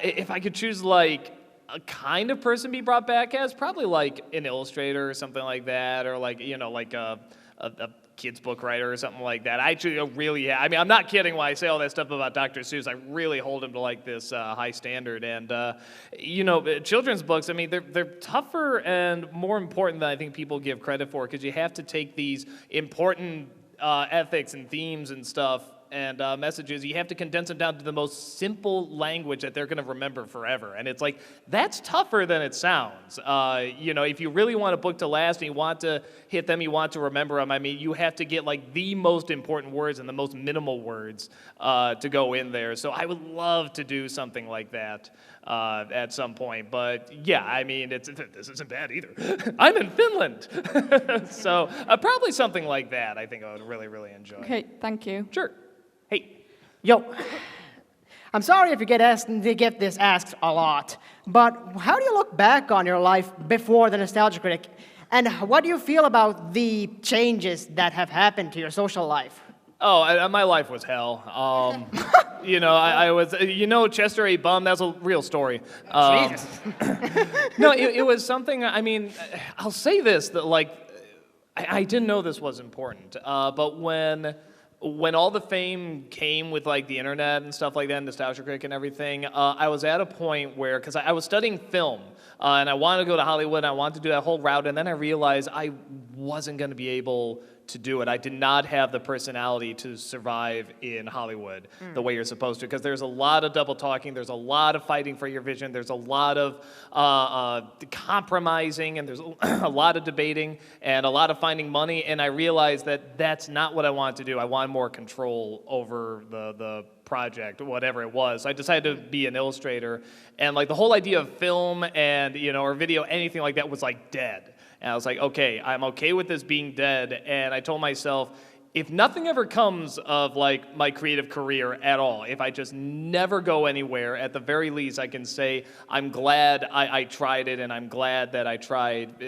if I could choose like a kind of person be brought back as, probably like an illustrator or something like that, or like, you know, like a kid's book writer or something like that. I actually really, I mean, I'm not kidding when I say all that stuff about Dr. Seuss. I really hold him to like this high standard. And, you know, children's books, I mean, they're tougher and more important than I think people give credit for, because you have to take these important ethics and themes and stuff and messages, you have to condense them down to the most simple language that they're going to remember forever. And it's like, that's tougher than it sounds. You know, if you really want a book to last and you want to hit them, you want to remember them, I mean, you have to get like the most important words and the most minimal words to go in there. So I would love to do something like that at some point. But yeah, I mean, this isn't bad either. I'm in Finland. So probably something like that I think I would really, really enjoy. Okay, thank you. Sure. Hey. Yo, I'm sorry if you get this asked a lot, but how do you look back on your life before the Nostalgia Critic, and what do you feel about the changes that have happened to your social life? Oh, my life was hell. You know, I was, you know, Chester A. Bum, that's a real story. Jesus. No, it was something, I mean, I'll say this, that like, I didn't know this was important, but when all the fame came with like the internet and stuff like that, Nostalgia Critic and everything, I was at a point where, because I was studying film, and I wanted to go to Hollywood, and I wanted to do that whole route, and then I realized I wasn't going to be able to do it. I did not have the personality to survive in Hollywood the way you're supposed to, because there's a lot of double talking, there's a lot of fighting for your vision, there's a lot of compromising, and there's a lot of debating, and a lot of finding money, and I realized that that's not what I wanted to do. I wanted more control over the project, whatever it was. I decided to be an illustrator, and like the whole idea of film and, you know, or video, anything like that was like dead. And I was like, okay, I'm okay with this being dead. And I told myself, if nothing ever comes of like my creative career at all, if I just never go anywhere, at the very least I can say I'm glad I tried it, and I'm glad that I tried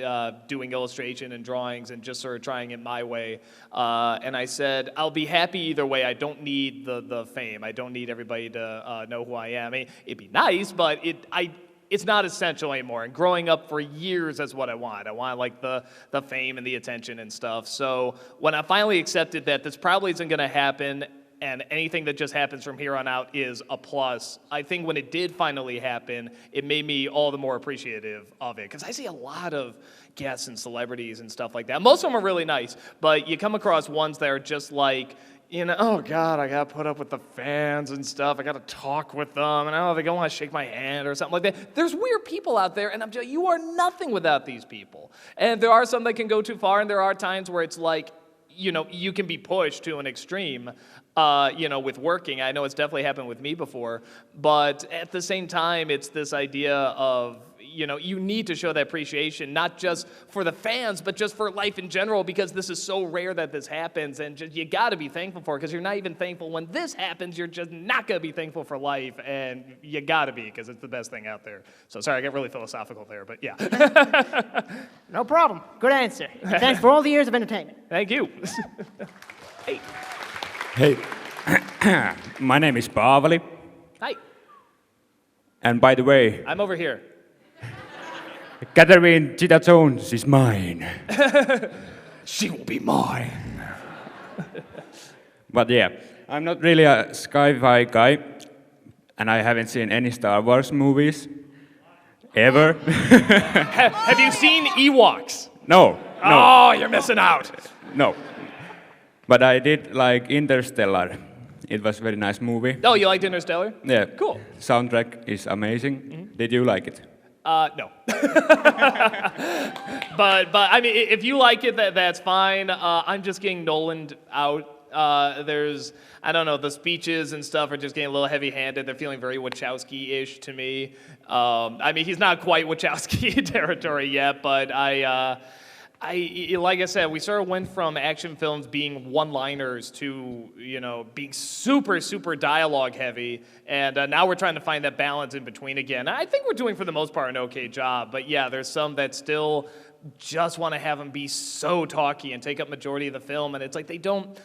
doing illustration and drawings and just sort of trying it my way. And I said, I'll be happy either way. I don't need the fame. I don't need everybody to know who I am. I mean, it'd be nice, but it's not essential anymore. And growing up for years, that's what I want. I want like the fame and the attention and stuff. So when I finally accepted that this probably isn't going to happen, and anything that just happens from here on out is a plus, I think when it did finally happen, it made me all the more appreciative of it. Because I see a lot of guests and celebrities and stuff like that. Most of them are really nice, but you come across ones that are just like, you know, oh God, I gotta put up with the fans and stuff. I gotta talk with them, and they don't want to shake my hand or something like that. There's weird people out there, and I'm just, you are nothing without these people. And there are some that can go too far, and there are times where it's like, you know, you can be pushed to an extreme, you know, with working. I know it's definitely happened with me before, but at the same time, it's this idea of, you need to show that appreciation, not just for the fans, but just for life in general, because this is so rare that this happens, and you got to be thankful for it, because you're not even thankful when this happens. You're just not going to be thankful for life, and you got to be, because it's the best thing out there. So sorry, I got really philosophical there, but yeah. No problem. Good answer. Thanks for all the years of entertainment. Thank you. Hey. Hey, my name is Paavali. Hi. And by the way, I'm over here. Catherine Zeta-Jones is mine. She will be mine. But yeah, I'm not really a sci-fi guy, and I haven't seen any Star Wars movies ever. Have you seen Ewoks? No. Oh, you're missing out. No. But I did like Interstellar. It was a very nice movie. Oh, you liked Interstellar? Yeah. Cool. Soundtrack is amazing. Did you like it? No. but I mean, if you like it, that's fine. I'm just getting Nolan out. There's, I don't know, the speeches and stuff are just getting a little heavy-handed. They're feeling very Wachowski-ish to me. I mean, he's not quite Wachowski territory yet, but like I said, we sort of went from action films being one-liners to, being super, super dialogue-heavy, and now we're trying to find that balance in between again. I think we're doing, for the most part, an okay job, but yeah, there's some that still just want to have them be so talky and take up majority of the film, and it's like they don't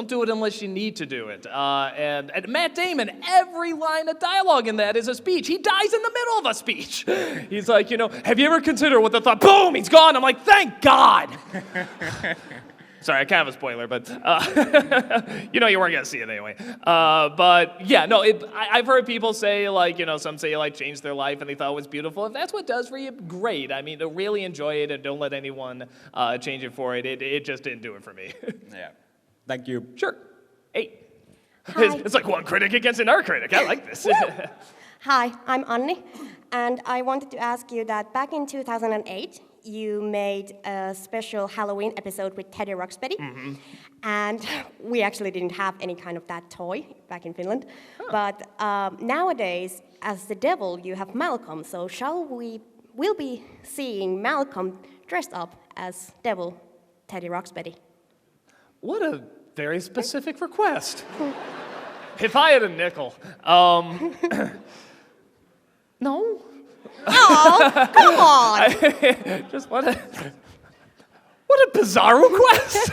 do it unless you need to do it. And Matt Damon, every line of dialogue in that is a speech. He dies in the middle of a speech. He's like, have you ever considered what the thought? Boom, he's gone. I'm like, thank God. Sorry, kind of a spoiler, but you weren't going to see it anyway. But yeah, no, I've heard people say, like, some say, like, changed their life and they thought it was beautiful. If that's what it does for you, great. I mean, to really enjoy it and don't let anyone change it for it. It just didn't do it for me. Yeah. Thank you. Sure. Hey. Hi. It's like one critic against another critic. I like this. Hi, I'm Anni, and I wanted to ask you that back in 2008, you made a special Halloween episode with Teddy Ruxpin, and we actually didn't have any kind of that toy back in Finland. But nowadays, as the devil, you have Malcolm. So we'll be seeing Malcolm dressed up as devil Teddy Ruxpin. What a very specific request. If I had a nickel, no. Oh, come on! Just what a bizarre request.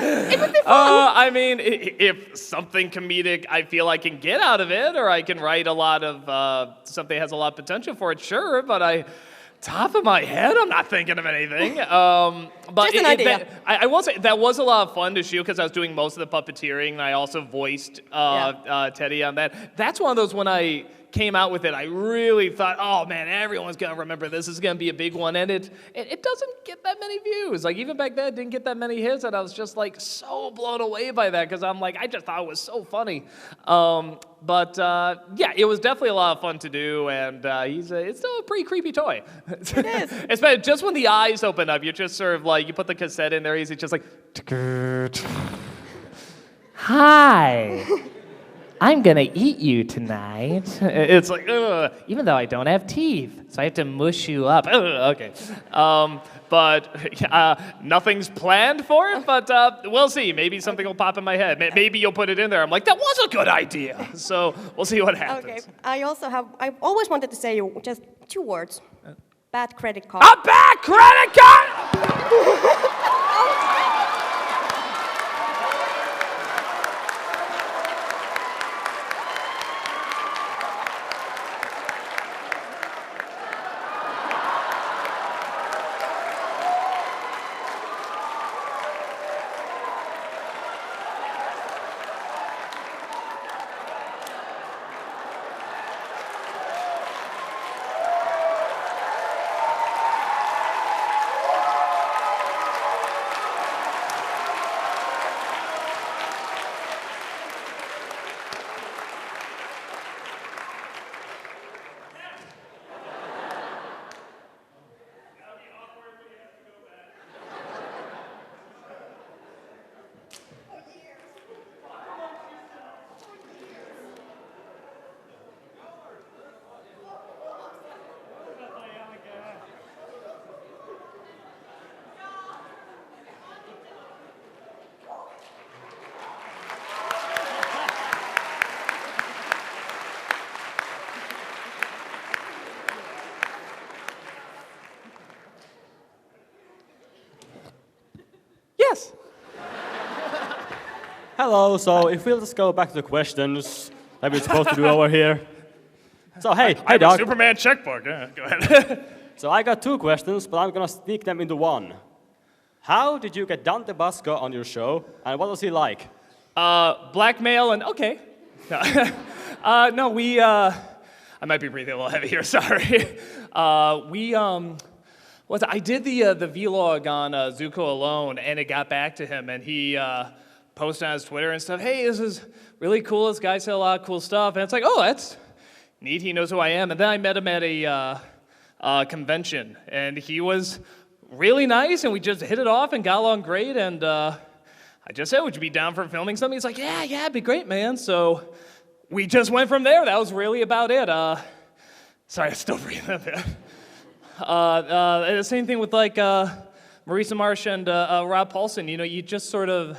It would be fun. I mean, if something comedic I feel I can get out of it, or I can write a lot of something that has a lot of potential for it, sure. But top of my head, I'm not thinking of anything. But Just an idea. I will say that was a lot of fun to shoot because I was doing most of the puppeteering, and I also voiced Teddy on that. That's one of those when I came out with it, I really thought, oh man, everyone's gonna remember this. This is gonna be a big one, and it doesn't get that many views. Like even back then, it didn't get that many hits, and I was just like so blown away by that because I'm like, I just thought it was so funny. But yeah, it was definitely a lot of fun to do, and it's still a pretty creepy toy. It is. Especially just when the eyes open up, you're just sort of like, you put the cassette in there, he's just like, hi. I'm gonna eat you tonight. It's like, ugh, even though I don't have teeth, so I have to mush you up. Ugh, okay. But nothing's planned for it, but we'll see. Maybe something will pop in my head. Maybe you'll put it in there. I'm like, that was a good idea. So we'll see what happens. Okay. I always wanted to say just 2 words. Bad credit card. A bad credit card! Hello, so if we'll just go back to the questions that we're supposed to do over here. So, hey, I have a Doc. Superman checkbook. Yeah, go ahead. So I got 2 questions, but I'm gonna sneak them into one. How did you get Dante Basco on your show, and what was he like? Blackmail and okay. No, we. I might be breathing a little heavy here. Sorry. I did the vlog on Zuko alone, and it got back to him, and he posted on his Twitter and stuff. Hey, this is really cool. This guy said a lot of cool stuff, and it's like, oh, that's neat. He knows who I am. And then I met him at a convention, and he was really nice, and we just hit it off and got along great. And I just said, would you be down for filming something? He's like, yeah, it'd be great, man. So we just went from there. That was really about it. Sorry, I'm still breathing a bit. The same thing with like Marisa Marsh and Rob Paulson. You know, you just sort of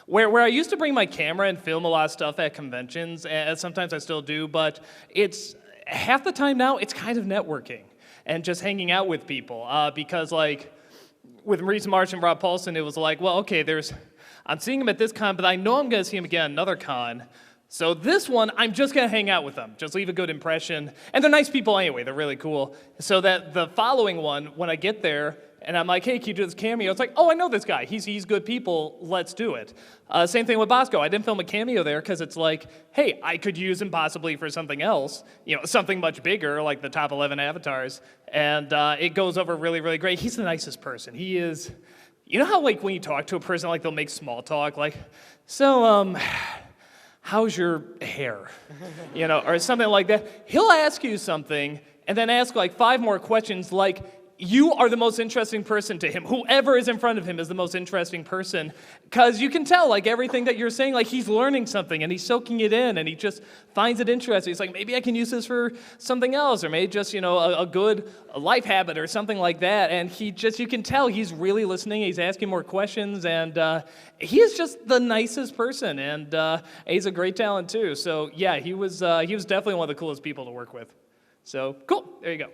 where I used to bring my camera and film a lot of stuff at conventions, and sometimes I still do, but it's half the time now it's kind of networking and just hanging out with people because like with Marisa Marsh and Rob Paulson, it was like, well, okay, I'm seeing him at this con, but I know I'm going to see him again at another con. So this one, I'm just going to hang out with them, just leave a good impression. And they're nice people anyway, they're really cool. So that the following one, when I get there, and I'm like, hey, can you do this cameo? It's like, oh, I know this guy. He's good people, let's do it. Same thing with Bosco. I didn't film a cameo there because it's like, hey, I could use him possibly for something else, something much bigger, like the top 11 avatars. And it goes over really, really great. He's the nicest person. He is, you know how like when you talk to a person, like they'll make small talk, like, so, how's your hair? Or something like that. He'll ask you something and then ask like 5 more questions like you are the most interesting person to him. Whoever is in front of him is the most interesting person because you can tell like everything that you're saying, like he's learning something and he's soaking it in and he just finds it interesting. He's like, maybe I can use this for something else or maybe just, a good life habit or something like that. And you can tell he's really listening. He's asking more questions and he is just the nicest person and he's a great talent too. So yeah, he was definitely one of the coolest people to work with. So cool, there you go.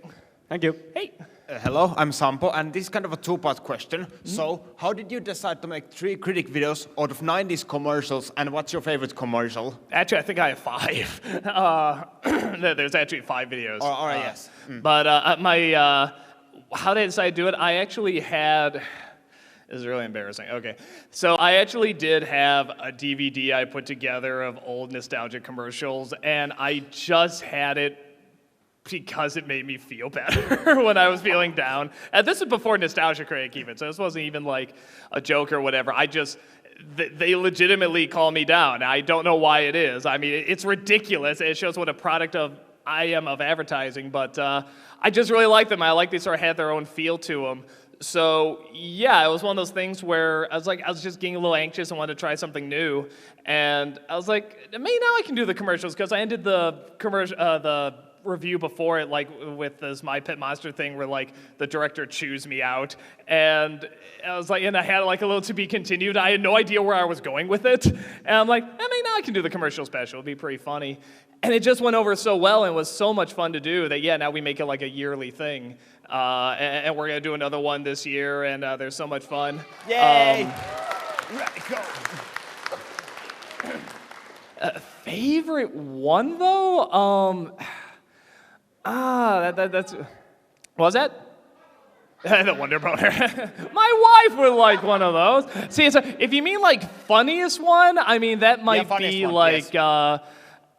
Thank you. Hey. Hello, I'm Sampo, and this is kind of a 2-part question. So, how did you decide to make 3 critic videos out of 90s commercials, and what's your favorite commercial? Actually, I think I have 5. There's actually 5 videos. All right, yes. But how did I decide to do it? I actually had... This is really embarrassing. Okay. So I actually did have a DVD I put together of old nostalgic commercials, and I just had it because it made me feel better when I was feeling down. And this is before Nostalgia Critic even, so this wasn't even like a joke or whatever. They legitimately call me down. I don't know why it is. I mean, it's ridiculous. It shows what a product I am of advertising, but I just really like them. I like they sort of had their own feel to them. So yeah, it was one of those things where I was just getting a little anxious and wanted to try something new. And I was like, maybe now I can do the commercials because I ended the review before it like with this My Pet Monster thing where like the director chews me out and I was like, and I had like a little to be continued. I had no idea where I was going with it and I'm like, maybe now I can do the commercial special. It'd be pretty funny. And it just went over so well and was so much fun to do that yeah, now we make it like a yearly thing and we're gonna do another one this year and there's so much fun. Yay! Favorite one though? That's what was that? The Wonder Boner. My wife would like one of those. See, if you mean like funniest one, I mean that might be like. Yes.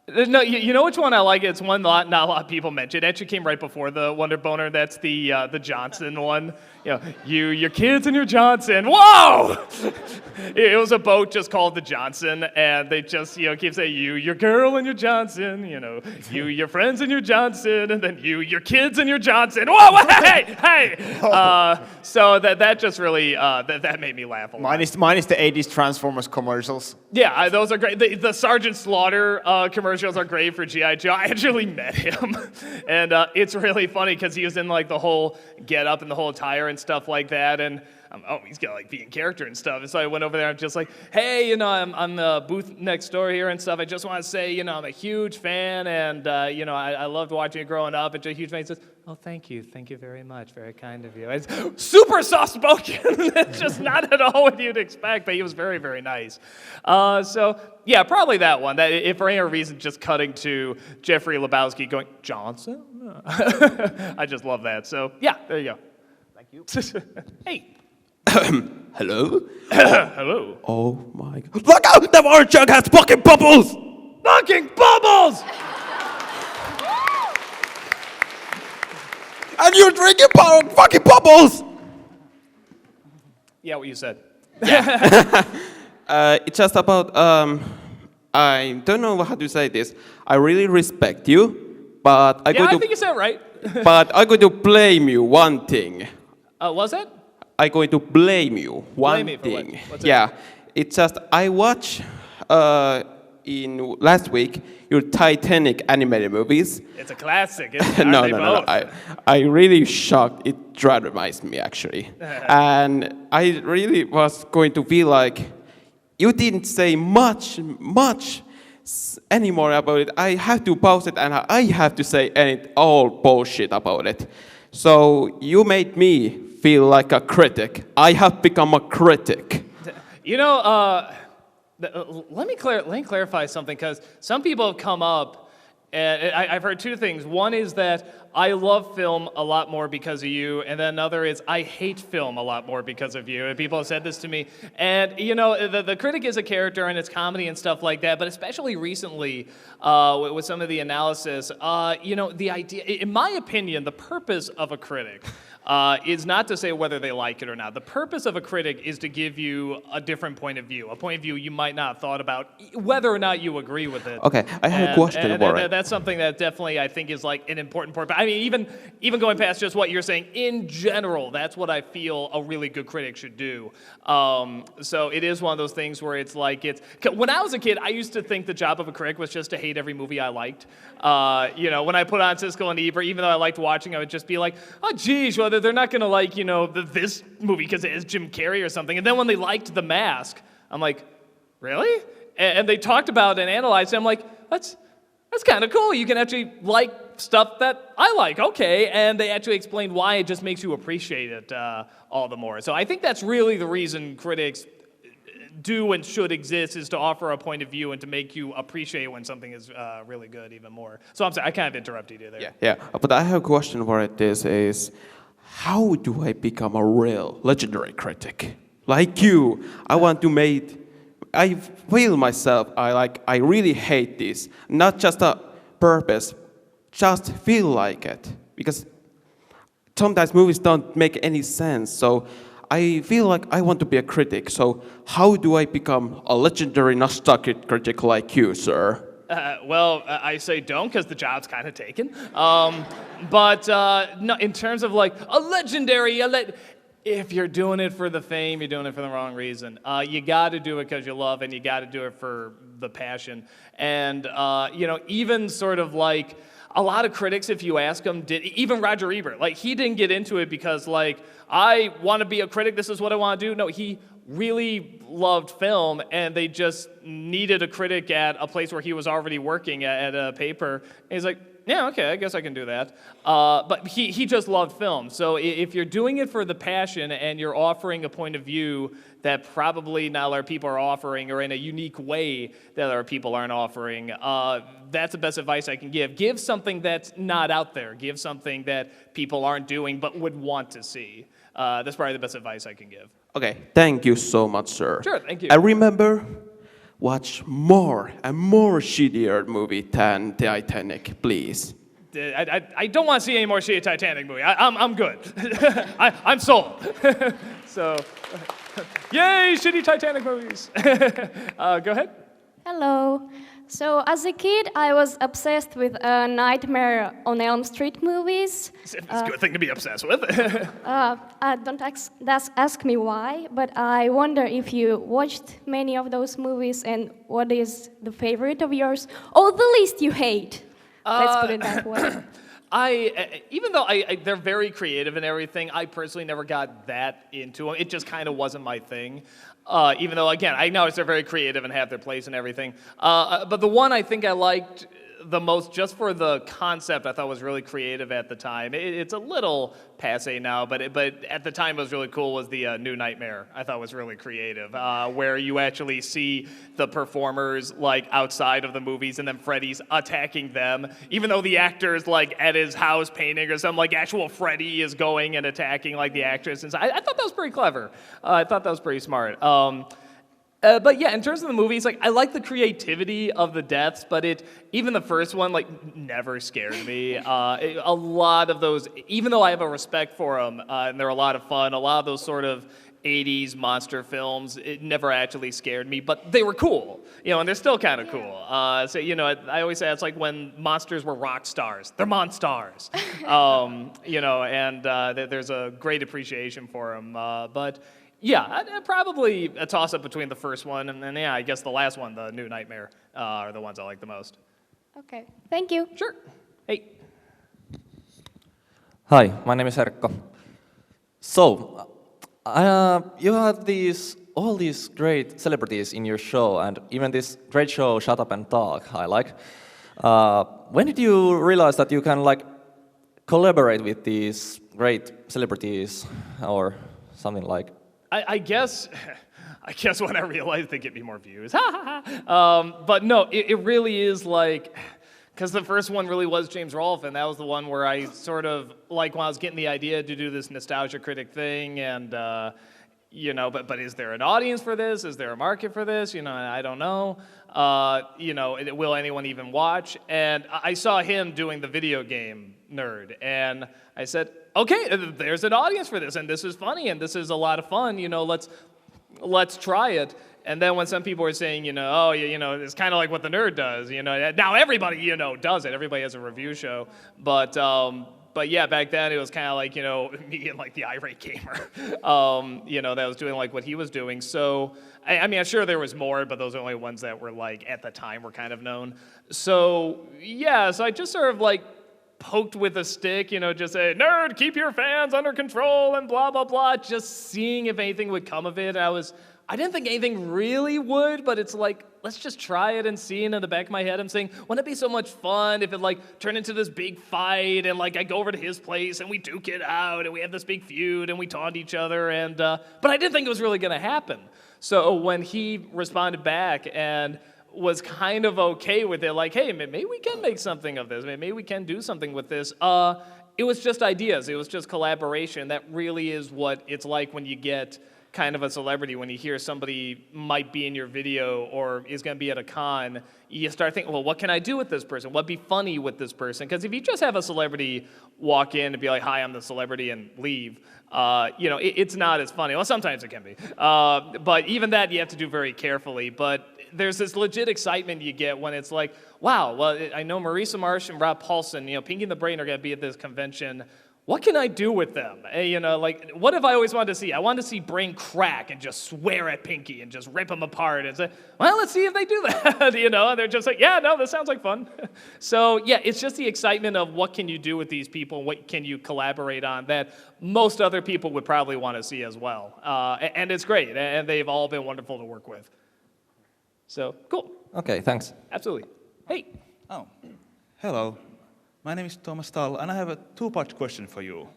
No, you know which one I like? It's one not a lot of people mention. It actually came right before the Wonder Boner. That's the Johnson one. Your kids and your Johnson. Whoa! It was a boat just called the Johnson, and they just keep saying your girl and your Johnson. Your friends and your Johnson, and then your kids and your Johnson. Whoa! Hey! So that just really that made me laugh a lot. Mine is the 80s Transformers commercials. Yeah, those are great. The Sergeant Slaughter commercials are great for G.I. Joe. I actually met him, and it's really funny because he was in like the whole get up and the whole attire and stuff like that. And he's gonna like be in character and stuff. And so I went over there and just like, hey, you know, I'm the booth next door here and stuff. I just want to say, you know, I'm a huge fan, and you know, I loved watching it growing up. And just a huge fan. He says, oh, thank you very much, very kind of you. It's super soft spoken. It's just not at all what you'd expect, but he was very, very nice. So yeah, probably that one. That if for any reason, just cutting to Jeffrey Lebowski going, Johnson. I just love that. So yeah, there you go. Thank you. Hey. Hello? Hello. Oh my god. Look out! The orange jug has fucking bubbles! Fucking bubbles! And you're drinking fucking bubbles! Yeah, what you said. It's just about, I don't know how to say this. I really respect you, but I think you said it right. but I'm going to blame you one thing. Was it? I'm going to blame you one Blame me for what? thing. What's it? Yeah, it's just I watched in last week your Titanic animated movies. It's a classic, isn't it? no, Aren't no, they no, no. both? I really shocked. It dramatized me actually, and I really was going to feel like you didn't say much anymore about it. I have to pause it, and I have to say all bullshit about it. So you made me feel like a critic. I have become a critic. You know, let me clarify something, because some people have come up, and I've heard two things. One is that I love film a lot more because of you, and then another is I hate film a lot more because of you. And people have said this to me. And, you know, the critic is a character, and it's comedy and stuff like that, but especially recently with some of the analysis, you know, the idea, in my opinion, the purpose of a critic is not to say whether they like it or not. The purpose of a critic is to give you a different point of view, a point of view you might not have thought about, whether or not you agree with it. Okay, I have a question about it. That's something that definitely I think is like an important part. But I mean, even going past just what you're saying, in general, that's what I feel a really good critic should do. So it is one of those things where it's like, when I was a kid, I used to think the job of a critic was just to hate every movie I liked. You know, when I put on Siskel and Ebert, even though I liked watching, I would just be like, oh, geez, well, they're not going to like, you know, this movie because it is Jim Carrey or something. And then when they liked The Mask, I'm like, really? And they talked about and analyzed it. I'm like, that's kind of cool. You can actually like stuff that I like. Okay. And they actually explained why. It just makes you appreciate it all the more. So I think that's really the reason critics do and should exist, is to offer a point of view and to make you appreciate when something is really good even more. So I'm sorry, I kind of interrupted you there. Yeah, but I have a question for it. This is, how do I become a real legendary critic? Like you, I want to I feel myself, I really hate this. Not just a purpose, just feel like it. Because sometimes movies don't make any sense. So I feel like I want to be a critic. So how do I become a legendary nostalgic critic like you, sir? Well, I say don't, because the job's kind of taken. But no, in terms of like a legendary, if you're doing it for the fame, you're doing it for the wrong reason. You got to do it because you love, and you got to do it for the passion. And you know, even sort of like a lot of critics, if you ask them, even Roger Ebert, like he didn't get into it because like I want to be a critic. This is what I want to do. No, he really loved film, and they just needed a critic at a place where he was already working at a paper. And he's like, yeah, okay, I guess I can do that. But he just loved film. So if you're doing it for the passion and you're offering a point of view that probably not a lot of people are offering, or in a unique way that other people aren't offering, that's the best advice I can give. Give something that's not out there. Give something that people aren't doing but would want to see. That's probably the best advice I can give. Okay, thank you so much, sir. Sure, thank you. I remember, watch more and more shittier movie than Titanic, please. I don't want to see any more shitty Titanic movie. I'm good. I'm sold. So, yay, shitty Titanic movies. Go ahead. Hello. So as a kid, I was obsessed with Nightmare on Elm Street movies. It's a good thing to be obsessed with. Don't ask me why, but I wonder if you watched many of those movies, and what is the favorite of yours, or the least you hate? Let's put it that way. Even though they're very creative and everything, I personally never got that into them. It just kind of wasn't my thing. Even though, again, I know they're very creative and have their place and everything. But the one I think I liked the most, just for the concept, I thought was really creative at the time. It's a little passe now, but at the time it was really cool, was the New Nightmare. I thought was really creative, where you actually see the performers like outside of the movies and then Freddy's attacking them, even though the actor's like at his house painting or something, like actual Freddy is going and attacking like the actress. And so I thought that was pretty clever. I thought that was pretty smart. But yeah, in terms of the movies, like I like the creativity of the deaths, but even the first one like never scared me. A lot of those, even though I have a respect for them, and they're a lot of fun, a lot of those sort of 80s monster films, it never actually scared me, but they were cool, and they're still kind of cool. So, I always say it's like when monsters were rock stars. They're monstars, and there's a great appreciation for them. But yeah, probably a toss-up between the first one and then, yeah, I guess the last one, the New Nightmare, are the ones I like the most. Okay, thank you. Sure. Hey. Hi, my name is Herkko. So, you have all these great celebrities in your show, and even this great show, Shut Up and Talk, I like. When did you realize that you can collaborate with these great celebrities or something like? I guess when I realized they get me more views. But no, it really is because the first one really was James Rolfe, and that was the one where I sort of, when I was getting the idea to do this nostalgia critic thing, and, but is there an audience for this? Is there a market for this? I don't know. Will anyone even watch? And I saw him doing the video game nerd, and I said, okay, there's an audience for this, and this is funny, and this is a lot of fun, let's try it. And then when some people were saying, it's kind of like what the nerd does, now everybody, does it. Everybody has a review show. But yeah, back then it was kind of like, me and the irate gamer, that was doing what he was doing. So, I mean, I'm sure there was more, but those are only ones that were at the time were kind of known. So, yeah, so I just sort of poked with a stick, just say, nerd, keep your fans under control and blah, blah, blah, just seeing if anything would come of it. I didn't think anything really would, but it's let's just try it and see. And in the back of my head, I'm saying, wouldn't it be so much fun if it turned into this big fight and I go over to his place and we duke it out and we have this big feud and we taunt each other. And but I didn't think it was really going to happen. So when he responded back and was kind of okay with it, hey, maybe we can make something of this. Maybe we can do something with this. It was just ideas. It was just collaboration. That really is what it's like when you get kind of a celebrity. When you hear somebody might be in your video or is going to be at a con, you start thinking, well, what can I do with this person? What'd be funny with this person? Because if you just have a celebrity walk in and be like, hi, I'm the celebrity, and leave, it's not as funny. Well, sometimes it can be. But even that you have to do very carefully. But there's this legit excitement you get when it's wow, well, I know Marisa Marsh and Rob Paulson, Pinky and the Brain are going to be at this convention. What can I do with them? What have I always wanted to see? I wanted to see Brain crack and just swear at Pinky and just rip him apart and say, well, let's see if they do that, and they're just yeah, no, this sounds like fun. So, yeah, it's just the excitement of what can you do with these people, what can you collaborate on that most other people would probably want to see as well. And it's great, and they've all been wonderful to work with. So, cool. Okay, thanks. Absolutely. Hey. Oh, hello. My name is Thomas Tall, and I have a two-part question for you.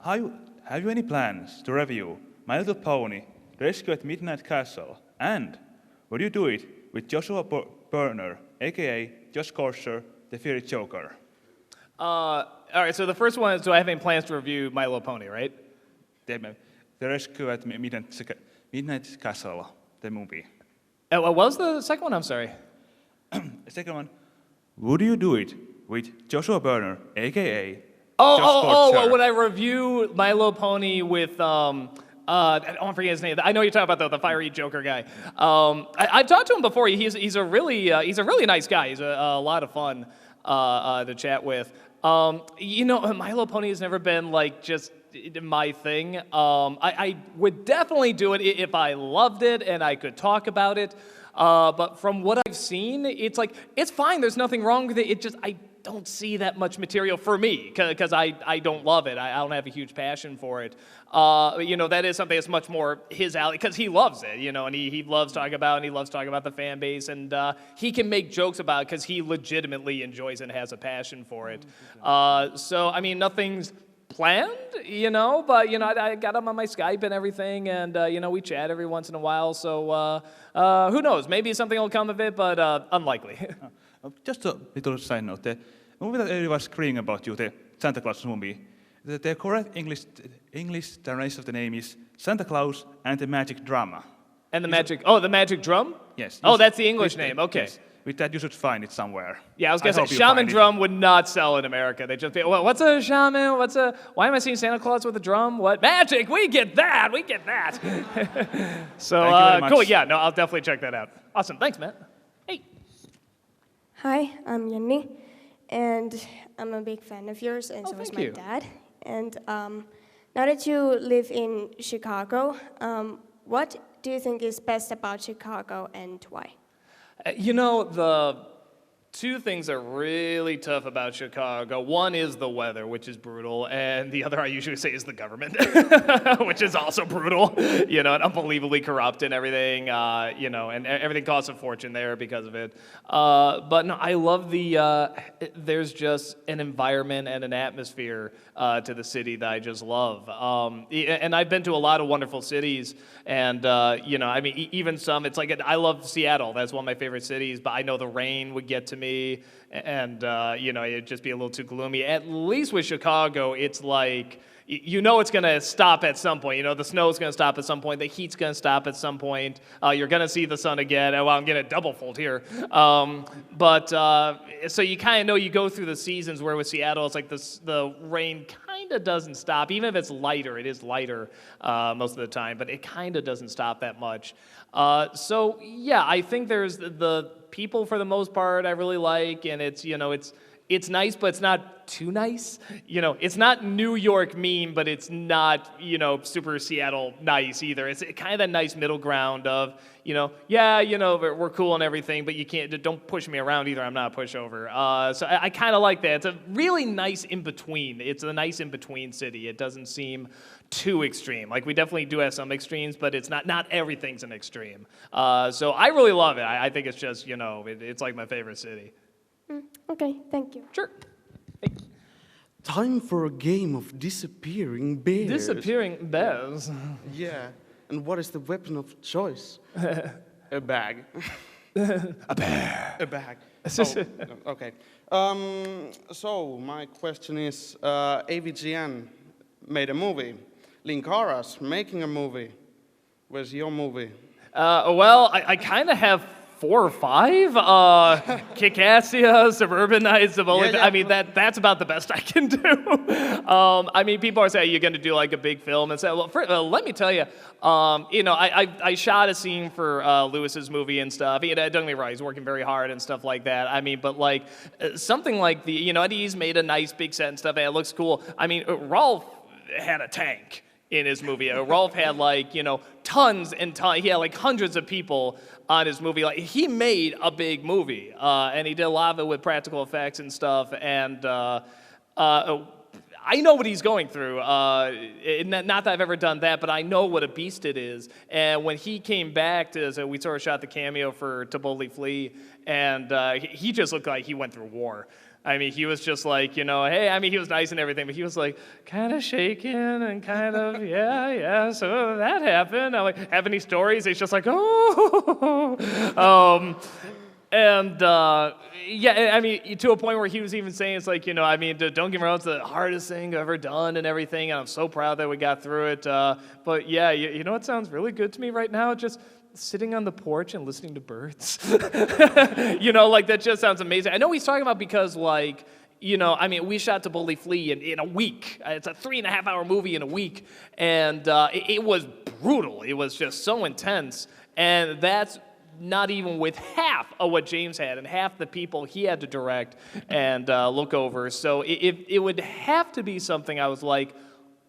Have you any plans to review My Little Pony, Rescue at Midnight Castle, and would you do it with Joshua Burner, a.k.a. Josh Corser, the Fiery Joker? All right, so the first one is, do I have any plans to review My Little Pony, right? The Rescue at Midnight Castle, the movie. What was the second one? I'm sorry. The second one, would you do it with Joshua Burner, a.k.a. Josh Corser? Would I review My Little Pony with, I don't forget his name. I know you're talking about the fiery Joker guy. I've talked to him before. He's a really nice guy. He's a lot of fun to chat with. My Little Pony has never been just my thing. I would definitely do it if I loved it and I could talk about it. But from what I've seen, it's like, it's fine. There's nothing wrong with it. It just, I don't see that much material for me because I don't love it. I don't have a huge passion for it. That is something that's much more his alley because he loves it, and he loves talking about the fan base, and he can make jokes about it because he legitimately enjoys it and has a passion for it. So, I mean, nothing's planned, but, I got him on my Skype and everything, and, we chat every once in a while, so who knows? Maybe something will come of it, but unlikely. Just a little side note. The movie that everyone was screaming about you, the Santa Claus movie, the correct English translation of the name is Santa Claus and the Magic Drama. And the magic drum? Yes. Oh, that's the English name, okay. Yes. With that, you should find it somewhere. Yeah, I was going to say, shaman drum would not sell in America. They just be, what's a shaman? Why am I seeing Santa Claus with a drum? What? Magic! We get that! So, Thank you very much. Cool, yeah, no, I'll definitely check that out. Awesome, thanks, Matt. Hey. Hi, I'm Jenny, and I'm a big fan of yours, and so is my dad. And now that you live in Chicago, what do you think is best about Chicago and why? The two things are really tough about Chicago. One is the weather, which is brutal, and the other I usually say is the government, which is also brutal, and unbelievably corrupt and everything, and everything costs a fortune there because of it. But no, I love there's just an environment and an atmosphere to the city that I just love. And I've been to a lot of wonderful cities, and, even some, it's like, I love Seattle. That's one of my favorite cities, but I know the rain would get to me, and it'd just be a little too gloomy. At least with Chicago, it's like, it's going to stop at some point. The snow's going to stop at some point. The heat's going to stop at some point. You're going to see the sun again. Well, I'm getting a double fold here. So you kind of know you go through the seasons where with Seattle, it's like the rain kind of doesn't stop. Even if it's lighter, it is lighter most of the time, but it kind of doesn't stop that much. So yeah, I think there's the people for the most part I really like, and it's nice, but it's not too nice. It's not New York mean, but it's not, super Seattle nice either. It's kind of that nice middle ground of, we're cool and everything, but don't push me around either. I'm not a pushover. So I kind of like that. It's a really nice in-between. It's a nice in-between city. It doesn't seem too extreme. Like, we definitely do have some extremes, but it's not everything's an extreme. So I really love it. I think it's just, it's like my favorite city. Okay, thank you. Sure. Time for a game of disappearing bears. Disappearing bears? Yeah. And what is the weapon of choice? A bag. A bear. A bag. Oh, okay. So my question is, AVGN made a movie. Linkara's making a movie. Where's your movie? Well, I kind of have 4 or 5. Kickassia, Suburban Nights, I mean, that's about the best I can do. People are saying you're going to do like a big film and say, well, let me tell you, I shot a scene for Lewis's movie and stuff. Don't get me wrong, he's working very hard and stuff like that. But like something like he's made a nice big set and stuff, and it looks cool. Rolf had a tank in his movie. Rolf had tons and tons. He had hundreds of people on his movie. He made a big movie, and he did a lot of it with practical effects and stuff. And I know what he's going through. Not that I've ever done that, but I know what a beast it is. And when he came back, we sort of shot the cameo for To Boldly Flee, and he just looked like he went through war. He was just like, hey, he was nice and everything, but he was like kind of shaking and kind of, yeah, so that happened. I'm like, have any stories? He's just like, oh. To a point where he was even saying, it's like, don't get me wrong, it's the hardest thing I've ever done and everything, and I'm so proud that we got through it. But yeah, you know what sounds really good to me right now? Just sitting on the porch and listening to birds. That just sounds amazing. I know he's talking about because, we shot To Boldly Flee in a week. It's a 3.5-hour movie in a week, and it was brutal. It was just so intense, and that's not even with half of what James had and half the people he had to direct and look over. So it would have to be something I was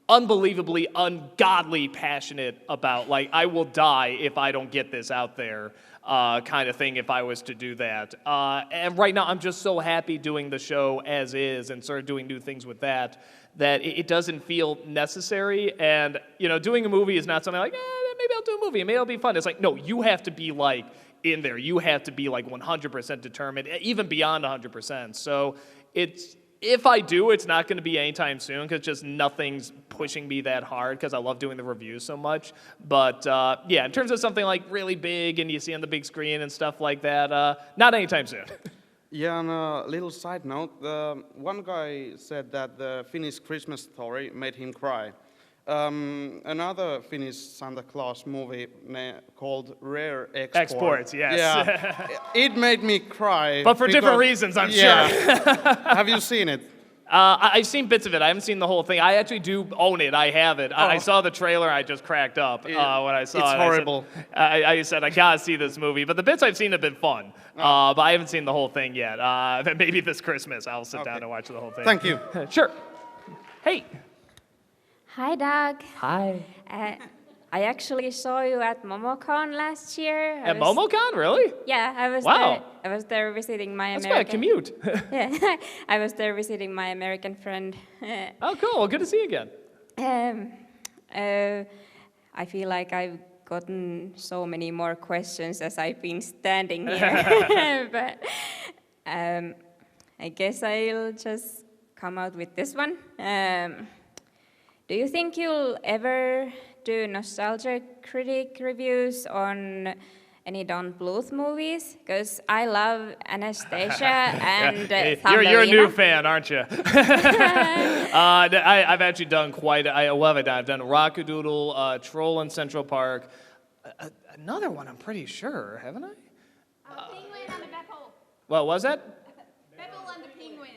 unbelievably, ungodly passionate about. I will die if I don't get this out there. kind of thing if I was to do that. And right now, I'm just so happy doing the show as is and sort of doing new things with that it doesn't feel necessary. And, doing a movie is not something like, maybe I'll do a movie, maybe it'll be fun. It's like, no, you have to be like in there. You have to be like 100% determined, even beyond 100%. So if I do, it's not going to be anytime soon because just nothing's pushing me that hard because I love doing the reviews so much. But yeah, in terms of something like really big and you see on the big screen and stuff like that, not anytime soon. Yeah, and a little side note, one guy said that the Finnish Christmas Story made him cry. Another Finnish Santa Claus movie called Rare Export. Exports, yes. Yeah, it made me cry. But for different reasons, I'm sure. Have you seen it? I've seen bits of it. I haven't seen the whole thing. I actually do own it. I have it. I saw the trailer. I just cracked up when I saw it. It's horrible. I said, I gotta see this movie. But the bits I've seen have been fun. But I haven't seen the whole thing yet. Maybe this Christmas I'll sit down and watch the whole thing. Thank you. Sure. Hey. Hi, Doug. Hi. I actually saw you at Momocon last year. At Momocon, really? Yeah, I was Wow. there. I was there visiting my That's American. quite a commute. Yeah, I was there visiting my American friend. Oh, cool. Well, good to see you again. I feel like I've gotten so many more questions as I've been standing here. But I guess I'll just come out with this one. Do you think you'll ever do nostalgia critic reviews on any Don Bluth movies? Because I love Anastasia and You're a new Thumbelina. fan, aren't you? I've actually done I love it. I've done Rockadoodle, Troll in Central Park. Another one, I'm pretty sure, haven't I? Penguin and the Beppo. What was that? Beppo and the Penguin.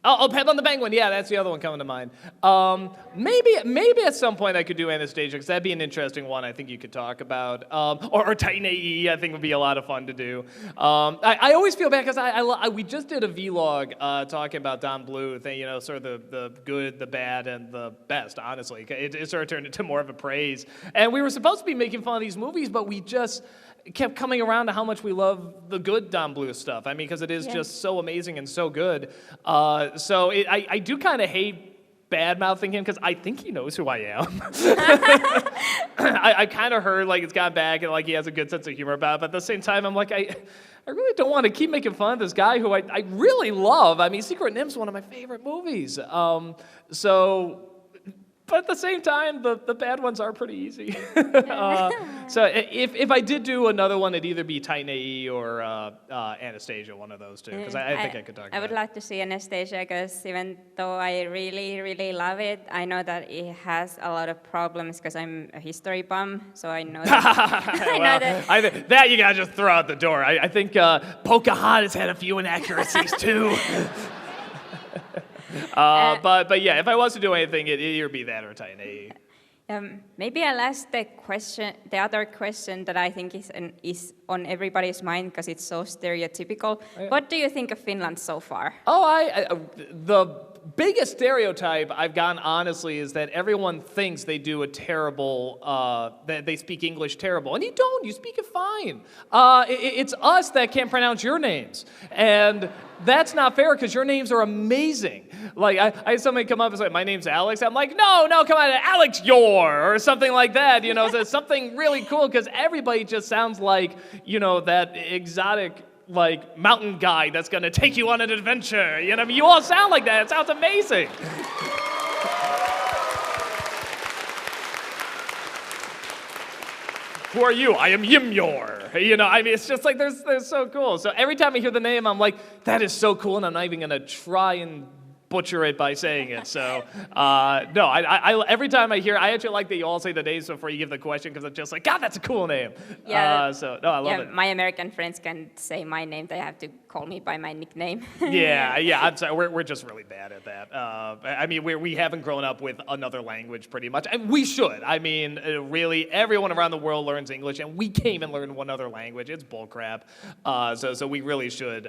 Oh, Pep on the Penguin. Yeah, that's the other one coming to mind. Maybe at some point I could do Anastasia, because that'd be an interesting one I think you could talk about. Or Titan AE, I think would be a lot of fun to do. I always feel bad because we just did a vlog talking about Don Bluth, and, sort of the good, the bad, and the best, honestly. It sort of turned into more of a praise. And we were supposed to be making fun of these movies, but we just kept coming around to how much we love the good Don Bluth stuff. I mean, because it is just so amazing and so good. So I do kind of hate bad-mouthing him because I think he knows who I am. I kind of heard like it's gone back and like he has a good sense of humor about it, but at the same time I'm like, I really don't want to keep making fun of this guy who I really love. I mean, Secret Nymph's one of my favorite movies. But at the same time, the bad ones are pretty easy. So if I did do another one, it'd either be Titan AE or Anastasia, one of those two, because I think I could talk about I would like to see Anastasia because even though I really, really love it, I know that it has a lot of problems because I'm a history bum, so I know that. That you gotta just throw out the door. I think Pocahontas had a few inaccuracies too. But yeah, if I was to do anything, it'd either be that or Titan AE. Maybe I'll ask the other question that I think is on everybody's mind because it's so stereotypical. Yeah. What do you think of Finland so far? The biggest stereotype I've gotten, honestly, is that everyone thinks they do a terrible, that they speak English terrible. And you don't, you speak it fine. It's us that can't pronounce your names. And that's not fair because your names are amazing. Like, I had somebody come up and say, my name's Alex. I'm like, no, come on, Alex Yor, or something like that. So it's something really cool because everybody just sounds like, that exotic, like, mountain guide that's gonna take you on an adventure. You all sound like that. It sounds amazing. Who are you? I am Yimyor. It's just like, they're so cool. So every time I hear the name, I'm like, that is so cool, and I'm not even gonna try and butcher it by saying it. So, no, I every time I hear, I actually like that you all say the names before you give the question because it's just like, God, that's a cool name. Yeah. So, no, I love it. My American friends can say my name. They have to call me by my nickname. Yeah, I'm sorry. We're just really bad at that. We haven't grown up with another language pretty much. And we should. Really, everyone around the world learns English, and we can't even learn one other language. It's bullcrap. So we really should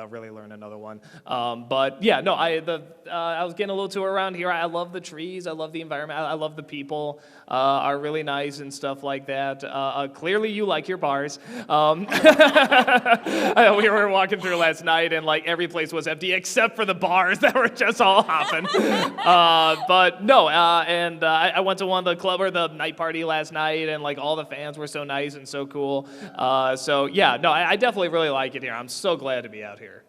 really learn another one. But yeah, no, I was getting a little tour around here. I love the trees. I love the environment. I love the people. Are really nice and stuff like that. Clearly, you like your bars. We were walking through last night, and like every place was empty except for the bars that were just all hopping. But no, I went to one of the club or the night party last night, and like all the fans were so nice and so cool. So yeah, no, I definitely really like it here. I'm so glad to be out here.